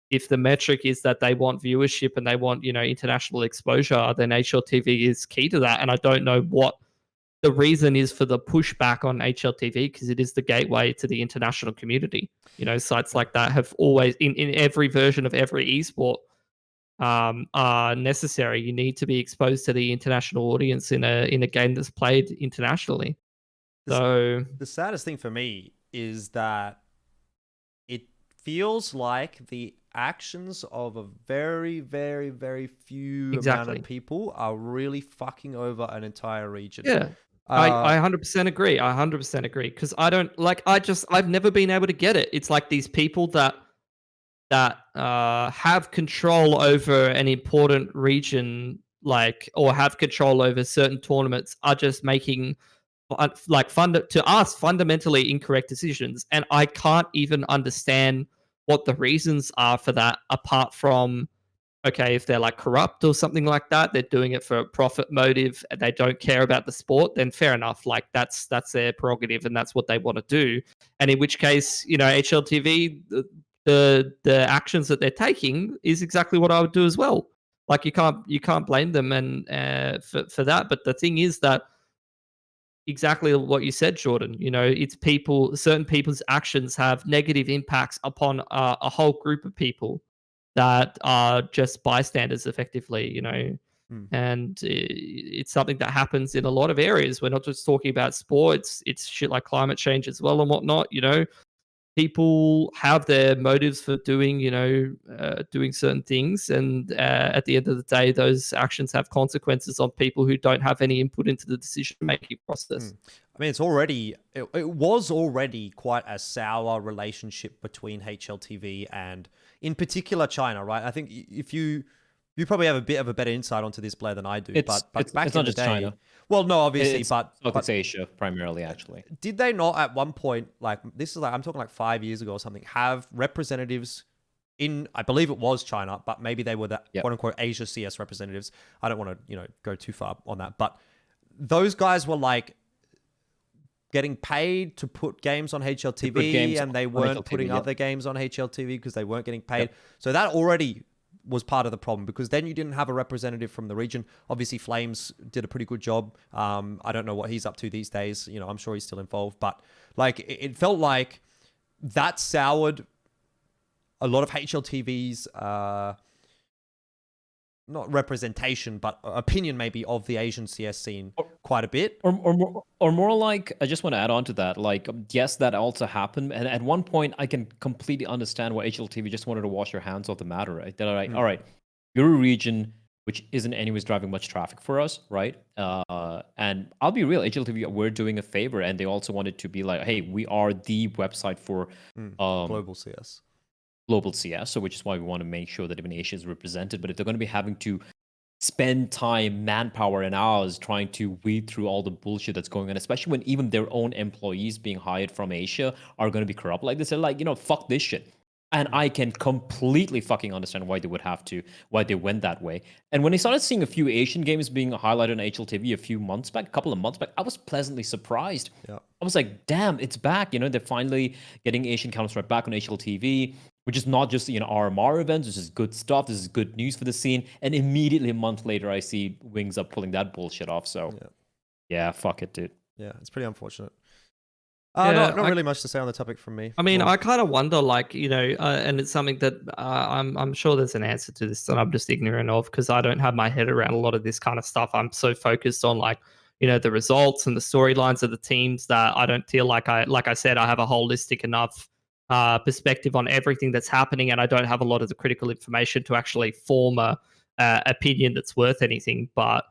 if the metric is that they want viewership and they want international exposure, then HLTV is key to that. And I don't know what the reason is for the pushback on HLTV, because it is the gateway to the international community. Sites like that have always, in every version of every esport, are necessary. You need to be exposed to the international audience in a game that's played internationally. So the saddest thing for me is that it feels like the actions of a very, very, very few amount of people are really fucking over an entire region. Yeah. I 100% agree. I 100% agree, because I've never been able to get it. It's like these people that have control over an important region, or have control over certain tournaments, are just making to us fundamentally incorrect decisions, and I can't even understand what the reasons are for that, apart from, okay, if they're like corrupt or something like that, they're doing it for a profit motive and they don't care about the sport, then fair enough. Like that's their prerogative and that's what they want to do. And in which case, HLTV, the actions that they're taking is exactly what I would do as well. Like you can't blame them and for that. But the thing is that exactly what you said, Jordan. It's certain people's actions have negative impacts upon a whole group of people that are just bystanders, effectively. And it's something that happens in a lot of areas. We're not just talking about sports; it's shit like climate change as well and whatnot. People have their motives for doing certain things, and at the end of the day, those actions have consequences on people who don't have any input into the decision-making process. I mean, it was already quite a sour relationship between HLTV and, in particular, China, right? I think if you probably have a bit of a better insight onto this, Blair, than I do. But back it's in not the just day, China. Well, no, obviously, but it's Asia primarily, actually. Did they not at one point, like this is like I'm talking like 5 years ago or something, have representatives in, I believe it was China, but maybe they were the quote unquote Asia CS representatives. I don't want to go too far on that, but those guys were like getting paid to put games on HLTV, and they weren't putting other games on HLTV because they weren't getting paid. So that already was part of the problem, because then you didn't have a representative from the region. Obviously, Flames did a pretty good job. I don't know what he's up to these days. I'm sure he's still involved, but like it felt like that soured a lot of HLTV's not representation, but opinion maybe of the Asian CS scene quite a bit. Or more like, I just want to add on to that. Like, yes, that also happened. And at one point, I can completely understand why HLTV just wanted to wash their hands off the matter, right? They're like, all right, you're a region which isn't anyways driving much traffic for us, right? And I'll be real, HLTV, we're doing a favor. And they also wanted to be like, hey, we are the website for global CS. Global CS, so which is why we want to make sure that even Asia is represented. But if they're going to be having to spend time, manpower, and hours trying to weed through all the bullshit that's going on, especially when even their own employees being hired from Asia are going to be corrupt like this, they're like, fuck this shit. And I can completely fucking understand why they would have to, why they went that way. And when I started seeing a few Asian games being highlighted on HLTV a couple of months back, I was pleasantly surprised. Yeah. I was like, damn, it's back. They're finally getting Asian Counter-Strike back on HLTV, which is not just, RMR events. This is good stuff. This is good news for the scene. And immediately a month later, I see Wings Up pulling that bullshit off. So, yeah, fuck it, dude. Yeah, it's pretty unfortunate. Yeah, not really much to say on the topic from me. I mean, I kind of wonder, like, and it's something that I'm sure there's an answer to this that I'm just ignorant of because I don't have my head around a lot of this kind of stuff. I'm so focused on, like, the results and the storylines of the teams that I don't feel like I said, I have a holistic enough perspective on everything that's happening, and I don't have a lot of the critical information to actually form a opinion that's worth anything. But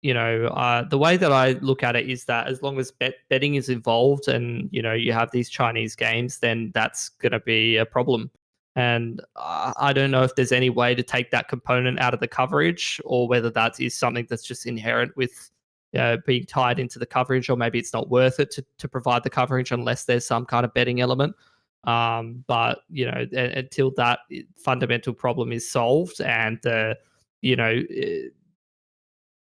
the way that I look at it is that as long as betting is involved and, you have these Chinese games, then that's going to be a problem. And I don't know if there's any way to take that component out of the coverage or whether that is something that's just inherent with being tied into the coverage, or maybe it's not worth it to provide the coverage unless there's some kind of betting element. But, until that fundamental problem is solved and,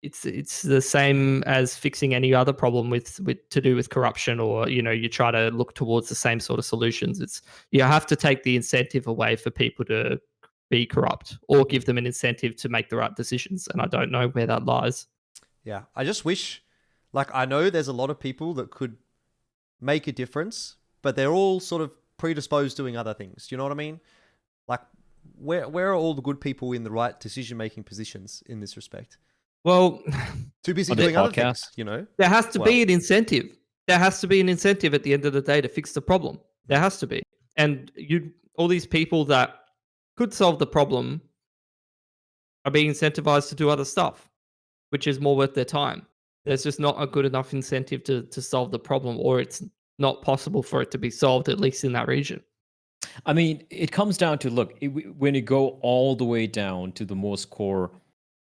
it's the same as fixing any other problem with to do with corruption, or you try to look towards the same sort of solutions. It's you have to take the incentive away for people to be corrupt, or give them an incentive to make the right decisions. And I don't know where that lies. Yeah, I just wish, like, I know there's a lot of people that could make a difference, but they're all sort of predisposed doing other things. Do you know what I mean? Like, where are all the good people in the right decision-making positions in this respect? Well, too busy doing other things, There has to be an incentive. There has to be an incentive at the end of the day to fix the problem. There has to be. And all these people that could solve the problem are being incentivized to do other stuff, which is more worth their time. There's just not a good enough incentive to solve the problem, or it's not possible for it to be solved, at least in that region. I mean, it comes down to, look, when you go all the way down to the most core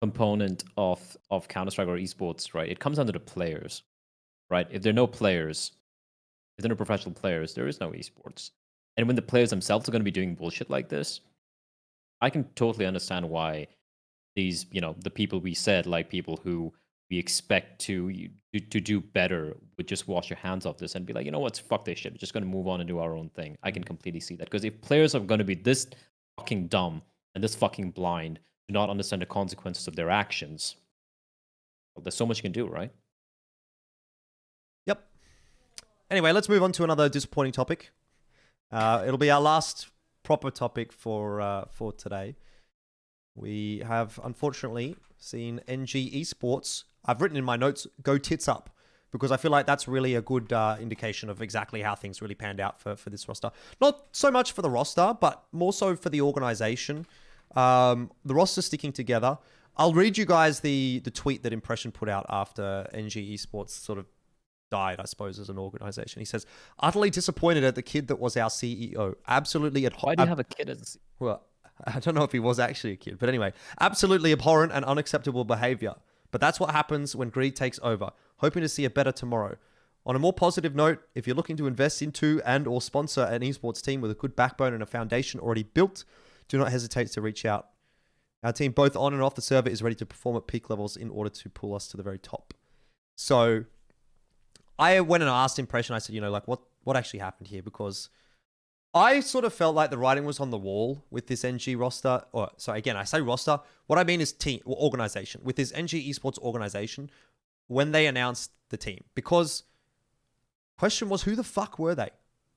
component of Counter-Strike or esports, right? It comes down to the players, right? If there are no players, if there are no professional players, there is no esports. And when the players themselves are going to be doing bullshit like this, I can totally understand why these, the people we said, like people who we expect to do better, would just wash your hands off this and be like, what, fuck this shit. We're just going to move on and do our own thing. I can completely see that. Because if players are going to be this fucking dumb and this fucking blind, do not understand the consequences of their actions, well, there's so much you can do, right? Yep. Anyway, let's move on to another disappointing topic. It'll be our last proper topic for today. We have, unfortunately, seen NG Esports. I've written in my notes, go tits up, because I feel like that's really a good indication of exactly how things really panned out for this roster. Not so much for the roster, but more so for the organization. The roster sticking together. I'll read you guys the tweet that Impression put out after NG Esports sort of died, I suppose, as an organization. He says, utterly disappointed at the kid that was our CEO. Absolutely Why do you have a kid as a CEO? Well, I don't know if he was actually a kid, but anyway, absolutely abhorrent and unacceptable behavior. But that's what happens when greed takes over. Hoping to see a better tomorrow. On a more positive note, if you're looking to invest into and or sponsor an esports team with a good backbone and a foundation already built, do not hesitate to reach out. Our team, both on and off the server, is ready to perform at peak levels in order to pull us to the very top. So I went and asked Impression, I said, what actually happened here? Because I sort of felt like the writing was on the wall with this NG roster. Again, I say roster. What I mean is team or organization. With this NG Esports organization, when they announced the team. Because question was, who the fuck were they?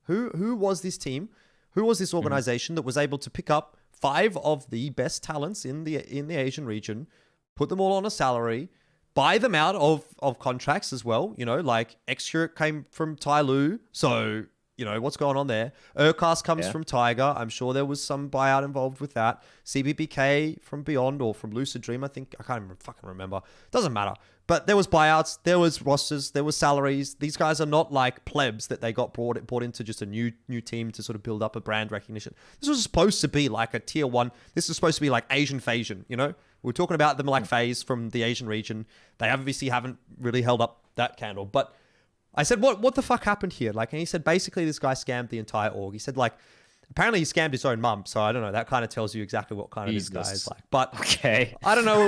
Who was this team? who was this organization that was able to pick up 5 of the best talents in the Asian region, put them all on a salary, buy them out of contracts as well. You know, like Xcurate came from Tyloo, so you know what's going on there. Urcast comes from Tiger. I'm sure there was some buyout involved with that. CBBK from Beyond or from Lucid Dream, I think. I can't even fucking remember. Doesn't matter. But there was buyouts, there was rosters, there was salaries. These guys are not like plebs that they got brought into just a new team to sort of build up a brand recognition. This was supposed to be like a tier 1. This was supposed to be like Asian Phasian, you know? We're talking about them like FaZe from the Asian region. They obviously haven't really held up that candle. But I said, what the fuck happened here? Like, and he said, basically, this guy scammed the entire org. He said, like, apparently he scammed his own mum. So I don't know. That kind of tells you exactly what kind of this guy is like. But okay, I don't know.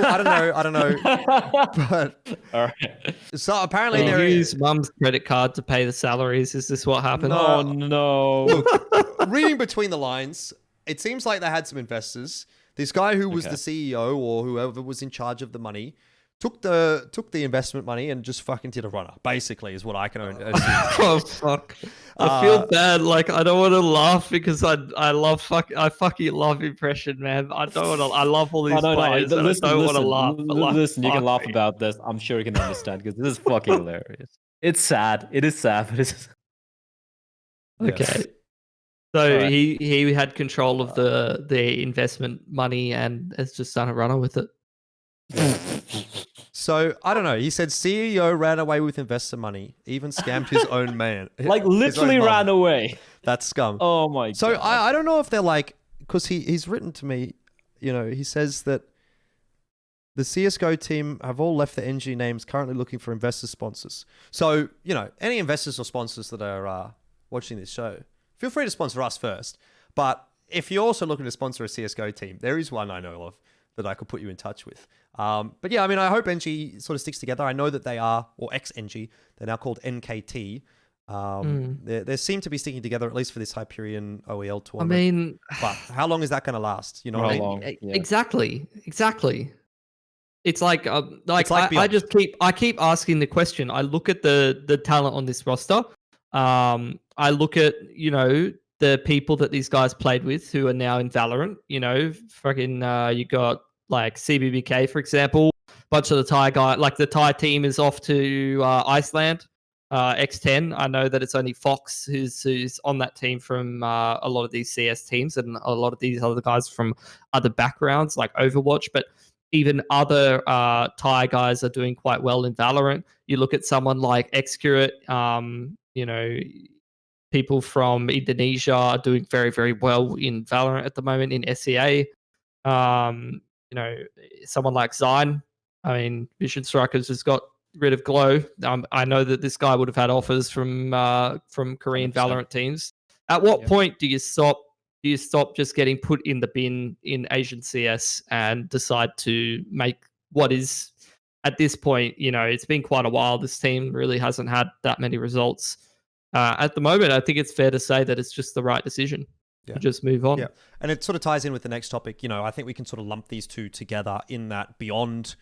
But all right. So apparently They there use is. mum's credit card to pay the salaries. Is this what happened? Oh no. Look, reading between the lines, it seems like they had some investors. This guy who was the CEO or whoever was in charge of the money took the investment money and just fucking did a runner. Basically, is what I can assume. Oh fuck! I feel bad. Like I don't want to laugh because I fucking love impression, man. I don't want to. I love all these players. And I don't want to laugh. Listen, you can laugh about this. I'm sure you can understand because this is fucking hilarious. It's sad. It is sad, but it's okay. So Right. he had control of the investment money and has just done a runner with it. So I don't know. He said CEO ran away with investor money, even scammed his own man. like his own literally mum. ran away. That's scum. Oh my So god. I don't know if they're like, because he's written to me, you know, he says that the CSGO team have all left the NG names, currently looking for investor sponsors. So, you know, any investors or sponsors that are watching this show, feel free to sponsor us first. But if you're also looking to sponsor a CSGO team, there is one I know of that I could put you in touch with. But yeah, I mean, I hope NG sort of sticks together. I know that they are, or ex-NG, they're now called NKT. They seem to be sticking together, at least for this Hyperion OEL I tournament. mean, But how long is that going to last? You know what I How mean? long? Yeah. exactly. It's like It's like I Beyond. keep asking the question. I look at the talent on this roster. I look at, you know, the people that these guys played with who are now in Valorant. You know, fucking you got like CBBK, for example. Bunch of the Thai guy, like the Thai team is off to Iceland. X10. I know that it's only Fox who's on that team from a lot of these CS teams and a lot of these other guys from other backgrounds like Overwatch, but even other Thai guys are doing quite well in Valorant. You look at someone like Xcurate, you know, people from Indonesia are doing very, very well in Valorant at the moment in SEA. You know, someone like Zine. I mean, Vision Strikers has got rid of Glow. I know that this guy would have had offers from Korean 100%. Valorant teams. At what point do you stop? Do you stop just getting put in the bin in Asian CS and decide to make what is at this point? You know, it's been quite a while. This team really hasn't had that many results. At the moment, I think it's fair to say that it's just the right decision to just move on. Yeah. And it sort of ties in with the next topic. You know, I think we can sort of lump these two together in that Beyond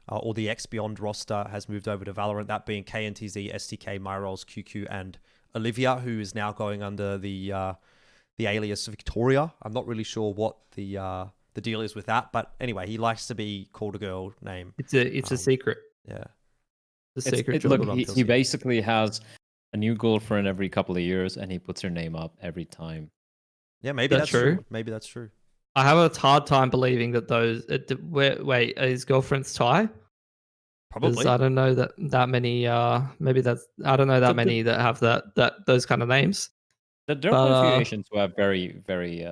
or the ex-Beyond roster has moved over to Valorant, that being KNTZ, STK, Myrolls, QQ, and Olivia, who is now going under the alias Victoria. I'm not really sure what the deal is with that, but anyway, he likes to be called a girl name. It's a secret. Yeah. It's a secret. Look, on he Pilsy. basically has a new girlfriend every couple of years, and he puts her name up every time. Yeah, maybe That's that's true. true. Maybe that's true. I have a hard time believing that those. Wait, his girlfriend's Thai? 'Cause Probably. I don't know that many. Maybe that's. I don't know that The- many that have that those kind of names. There But, are a few Asians who have very, very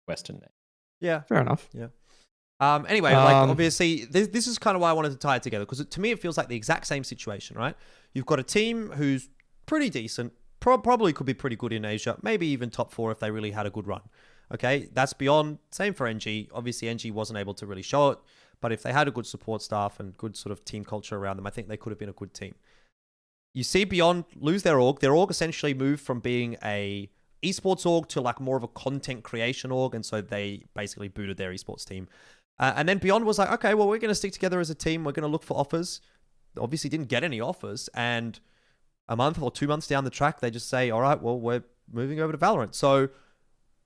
Western names. Yeah. Fair enough. Anyway, like obviously, this is kind of why I wanted to tie it together, because to me it feels like the exact same situation, right? You've got a team who's pretty decent, probably could be pretty good in Asia, maybe even top 4 if they really had a good run. Okay, that's Beyond. Same for NG. Obviously, NG wasn't able to really show it, but if they had a good support staff and good sort of team culture around them, I think they could have been a good team. You see Beyond lose their org. Their org essentially moved from being a esports org to like more of a content creation org, and so they basically booted their esports team. And then Beyond was like, okay, well, we're going to stick together as a team. We're going to look for offers. Obviously didn't get any offers. And a month or 2 months down the track, they just say, all right, well, we're moving over to Valorant. So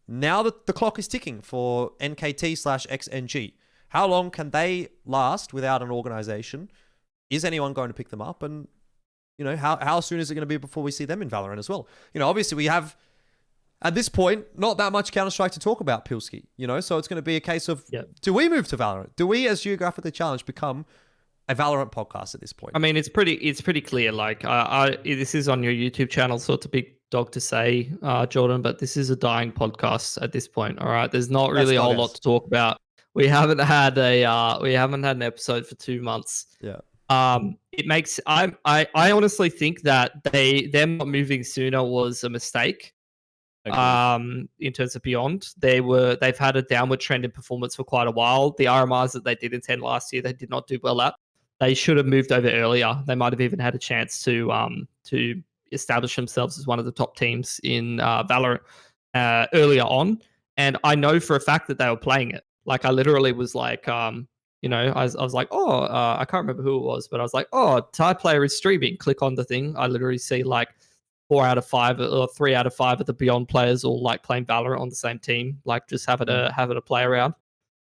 now that the clock is ticking for NKT/XNG. How long can they last without an organization? Is anyone going to pick them up? And, you know, how soon is it going to be before we see them in Valorant as well? You know, obviously we have, at this point, not that much Counter-Strike to talk about, Pilski, you know? So it's going to be a case of, do we move to Valorant? Do we, as Geographically Challenged, become a Valorant podcast at this point? I mean, it's pretty clear. Like, this is on your YouTube channel, so it's a big dog to say, Jordan, but this is a dying podcast at this point. All right, there's not really a whole lot to talk about. We haven't had an episode for 2 months. Yeah. It makes I honestly think that them not moving sooner was a mistake. In terms of Beyond, they've had a downward trend in performance for quite a while. The RMRs that they did attend last year, they did not do well at. They should have moved over earlier. They might have even had a chance to establish themselves as one of the top teams in Valorant earlier on. And I know for a fact that they were playing it. Like, I literally was like, you know, I was like, I can't remember who it was, but I was like, Thai player is streaming. Click on the thing. I literally see like 4 out of 5 or 3 out of 5 of the Beyond players all like playing Valorant on the same team, like just having a play around.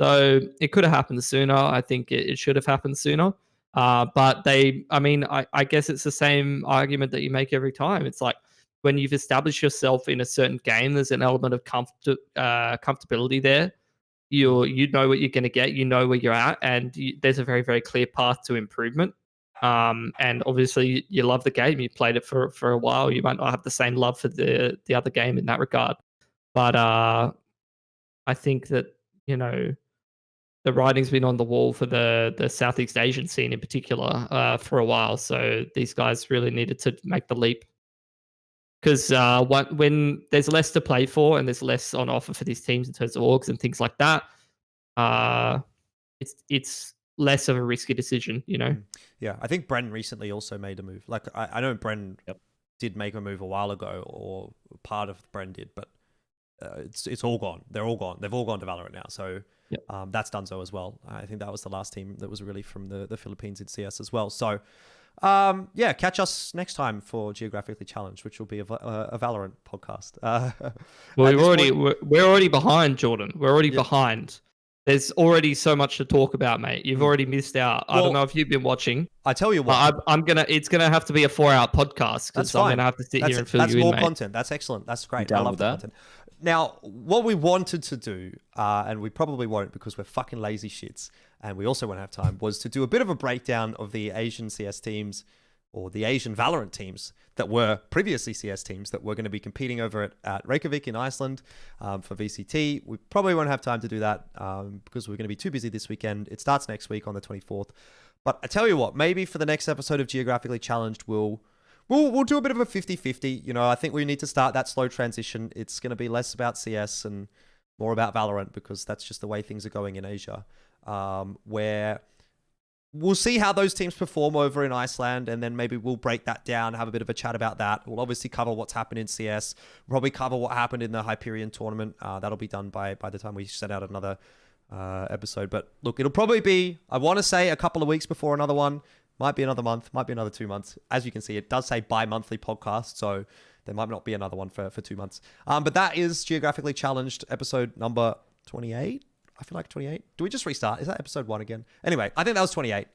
So it could have happened sooner. I think it should have happened sooner. But I guess it's the same argument that you make every time. It's like when you've established yourself in a certain game, there's an element of comfortability there. You know what you're going to get, you know where you're at, and there's a very, very clear path to improvement. And obviously you love the game, you played it for a while, you might not have the same love for the other game in that regard. But I think that, you know, the writing's been on the wall for the Southeast Asian scene in particular for a while. So these guys really needed to make the leap. Because when there's less to play for and there's less on offer for these teams in terms of orgs and things like that, it's less of a risky decision, you know? Yeah, I think Bren recently also made a move. Like, I know Bren did make a move a while ago, or part of Bren did, but it's all gone. They're all gone. They've all gone to Valorant now. So that's done so as well. I think that was the last team that was really from the Philippines in CS as well. So catch us next time for Geographically Challenged, which will be a Valorant podcast. Well, we're already behind, Jordan. We're already behind. There's already so much to talk about, mate. You've already missed out. I don't know if you've been watching. I tell you what, it's gonna have to be a 4-hour podcast because I'm gonna have to sit here and fill you in, mate. That's more content. That's excellent. That's great. I love that content. Now, what we wanted to do, and we probably won't because we're fucking lazy shits, and we also won't have time, was to do a bit of a breakdown of the Asian CS teams, or the Asian Valorant teams that were previously CS teams that were going to be competing over at Reykjavik in Iceland for VCT. We probably won't have time to do that because we're going to be too busy this weekend. It starts next week on the 24th. But I tell you what, maybe for the next episode of Geographically Challenged, we'll do a bit of a 50-50. You know, I think we need to start that slow transition. It's going to be less about CS and more about Valorant because that's just the way things are going in Asia, where we'll see how those teams perform over in Iceland, and then maybe we'll break that down, have a bit of a chat about that. We'll obviously cover what's happened in CS. We'll probably cover what happened in the Hyperion tournament. That'll be done by the time we send out another episode. But look, it'll probably be, I want to say, a couple of weeks before another one. Might be another month, might be another 2 months. As you can see, it does say bi-monthly podcast, so there might not be another one for 2 months. But that is Geographically Challenged episode number 28. I feel like 28. Do we just restart? Is that episode 1 again? Anyway, I think that was 28.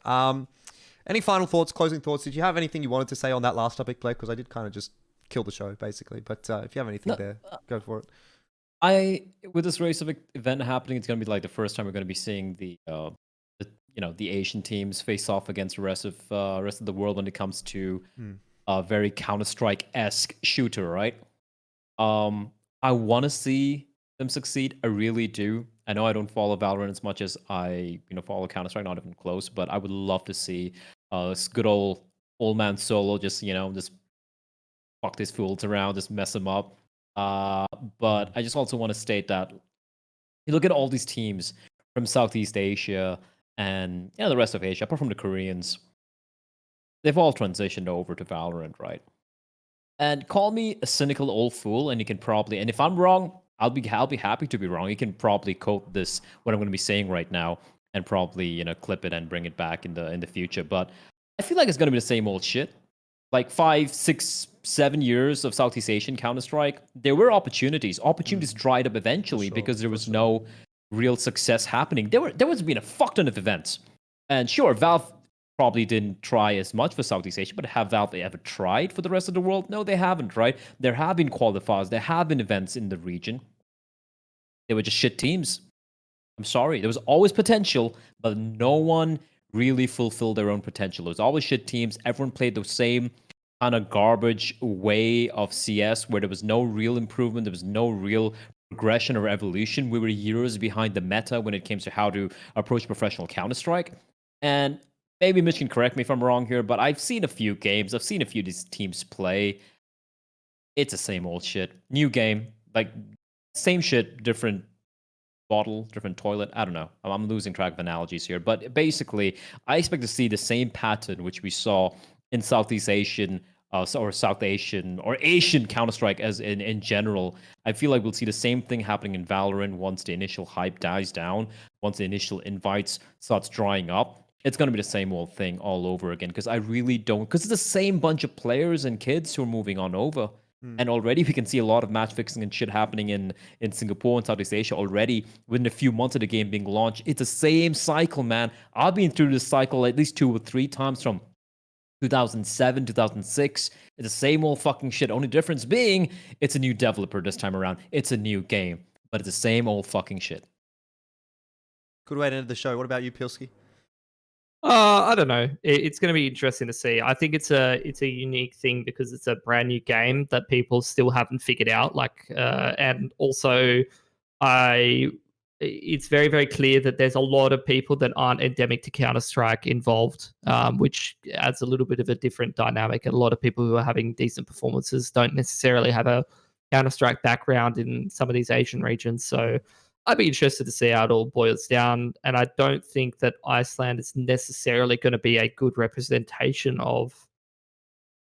Any final thoughts, closing thoughts? Did you have anything you wanted to say on that last topic, Blake? Because I did kind of just kill the show, basically. But if you have anything there, go for it. With this race of event happening, it's going to be like the first time we're going to be seeing the Asian teams face off against the rest of the world when it comes to a very Counter-Strike-esque shooter, right? I want to see them succeed. I really do. I know I don't follow Valorant as much as I follow Counter-Strike, not even close, but I would love to see this good old man solo just fuck these fools around, just mess them up. But I just also want to state that you look at all these teams from Southeast Asia and the rest of Asia, apart from the Koreans, they've all transitioned over to Valorant, right? And call me a cynical old fool, and you can probably, and if I'm wrong, I'll be happy to be wrong. You can probably quote this, what I'm going to be saying right now, and probably clip it and bring it back in the future. But I feel like it's going to be the same old shit. Like 5, 6 7 years of Southeast Asian Counter-Strike, there were opportunities. Opportunities dried up eventually because there was no real success happening. There was been a fuck ton of events. And sure, Valve probably didn't try as much for Southeast Asia, but have Valve ever tried for the rest of the world? No, they haven't, right? There have been qualifiers, there have been events in the region. They were just shit teams. I'm sorry. There was always potential, but no one really fulfilled their own potential. There was always shit teams. Everyone played the same kind of garbage way of CS where there was no real improvement. There was no real progression or evolution. We were years behind the meta when it came to how to approach professional Counter-Strike. And maybe Mitch can correct me if I'm wrong here, but I've seen a few games. I've seen a few of these teams play. It's the same old shit. New game. Like, same shit, different bottle, different toilet. I don't know. I'm losing track of analogies here. But basically, I expect to see the same pattern which we saw in Southeast Asian or South Asian or Asian Counter-Strike as in general. I feel like we'll see the same thing happening in Valorant once the initial hype dies down, once the initial invites starts drying up. It's going to be the same old thing all over again because I really don't... Because it's the same bunch of players and kids who are moving on over. And already we can see a lot of match fixing and shit happening in Singapore and Southeast Asia already within a few months of the game being launched. It's the same cycle, man. I've been through this cycle at least 2 or 3 times from 2007, 2006. It's the same old fucking shit. Only difference being it's a new developer this time around. It's a new game, but it's the same old fucking shit. Good way to end the show. What about you, Pilski? I don't know. It's going to be interesting to see. I think it's a unique thing because it's a brand new game that people still haven't figured out. And also, it's very, very clear that there's a lot of people that aren't endemic to Counter-Strike involved, which adds a little bit of a different dynamic. And a lot of people who are having decent performances don't necessarily have a Counter-Strike background in some of these Asian regions. So I'd be interested to see how it all boils down. And I don't think that Iceland is necessarily going to be a good representation of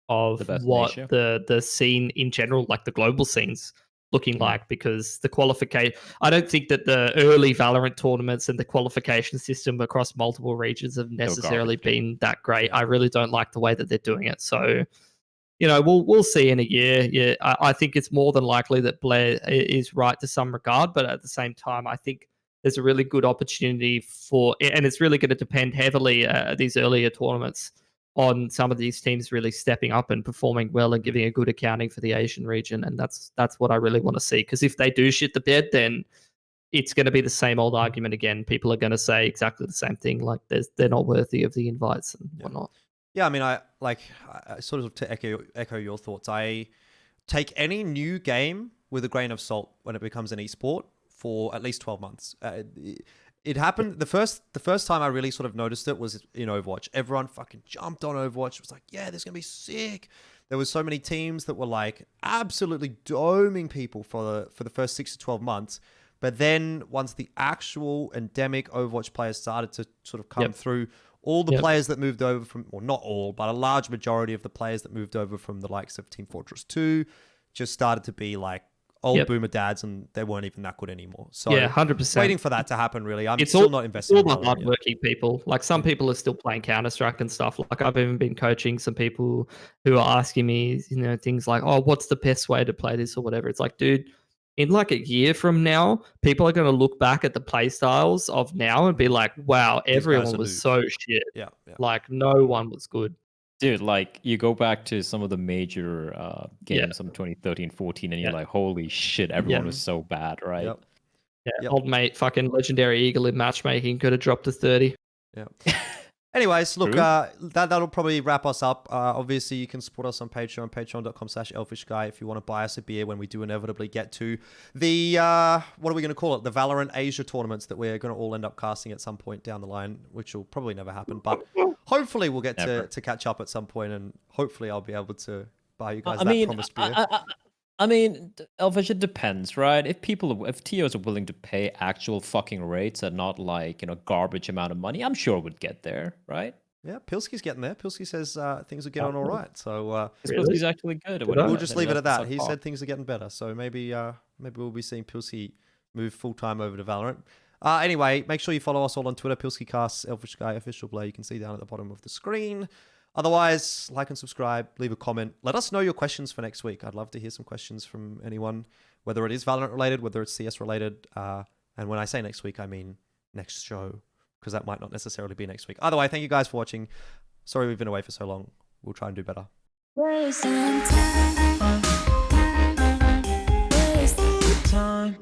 what the scene in general, like the global scenes, looking like, because the qualification... I don't think that the early Valorant tournaments and the qualification system across multiple regions have necessarily been that great. I really don't like the way that they're doing it. So... we'll see in a year. Yeah, I think it's more than likely that Bleh is right to some regard, but at the same time, I think there's a really good opportunity and it's really going to depend heavily these earlier tournaments on some of these teams really stepping up and performing well and giving a good accounting for the Asian region, and that's what I really want to see. Because if they do shit the bed, then it's going to be the same old argument again. People are going to say exactly the same thing, like they're not worthy of the invites and whatnot. Yeah, I mean, I sort of to echo your thoughts. I take any new game with a grain of salt when it becomes an esport for at least 12 months. It happened the first time I really sort of noticed it was in Overwatch. Everyone fucking jumped on Overwatch. It was like, yeah, this is gonna be sick. There was so many teams that were like absolutely doming people for the first 6 to 12 months. But then once the actual endemic Overwatch players started to sort of come through, all the players that moved over from, well, not all, but a large majority of the players that moved over from the likes of Team Fortress 2 just started to be like old boomer dads, and they weren't even that good anymore. So 100%. Waiting for that to happen, really. I'm still not invested. It's all the hardworking people. Like some people are still playing Counter-Strike and stuff. Like I've even been coaching some people who are asking me, things like, oh, what's the best way to play this or whatever. It's like, dude, in like a year from now, people are going to look back at the play styles of now and be like, wow, everyone was so shit. Yeah. Like no one was good. Dude, like you go back to some of the major games from 2013, 14, and you're like, holy shit, everyone was so bad, right? Yep. Yeah, old mate, fucking Legendary Eagle in matchmaking could have dropped to 30. Yeah. Anyways, look, that'll probably wrap us up. Obviously, you can support us on Patreon, patreon.com/Elfishguy, if you want to buy us a beer when we do inevitably get to the, what are we going to call it? The Valorant Asia tournaments that we're going to all end up casting at some point down the line, which will probably never happen. But hopefully we'll get to catch up at some point, and hopefully I'll be able to buy you guys promised beer. I mean, Elfish, it depends, right? If TOs are willing to pay actual fucking rates and not like, garbage amount of money, I'm sure it would get there, right? Yeah, Pilski's getting there. Pilski says things are getting all right. So Pilski's actually good. We'll just leave it at that. He said things are getting better. So maybe we'll be seeing Pilski move full-time over to Valorant. Anyway, make sure you follow us all on Twitter, PilskiCast, Elfishguy, Official Bleh. You can see down at the bottom of the screen. Otherwise, like and subscribe, leave a comment. Let us know your questions for next week. I'd love to hear some questions from anyone, whether it is Valorant related, whether it's CS related. And when I say next week, I mean next show, because that might not necessarily be next week. Either way, thank you guys for watching. Sorry we've been away for so long. We'll try and do better. Waste time.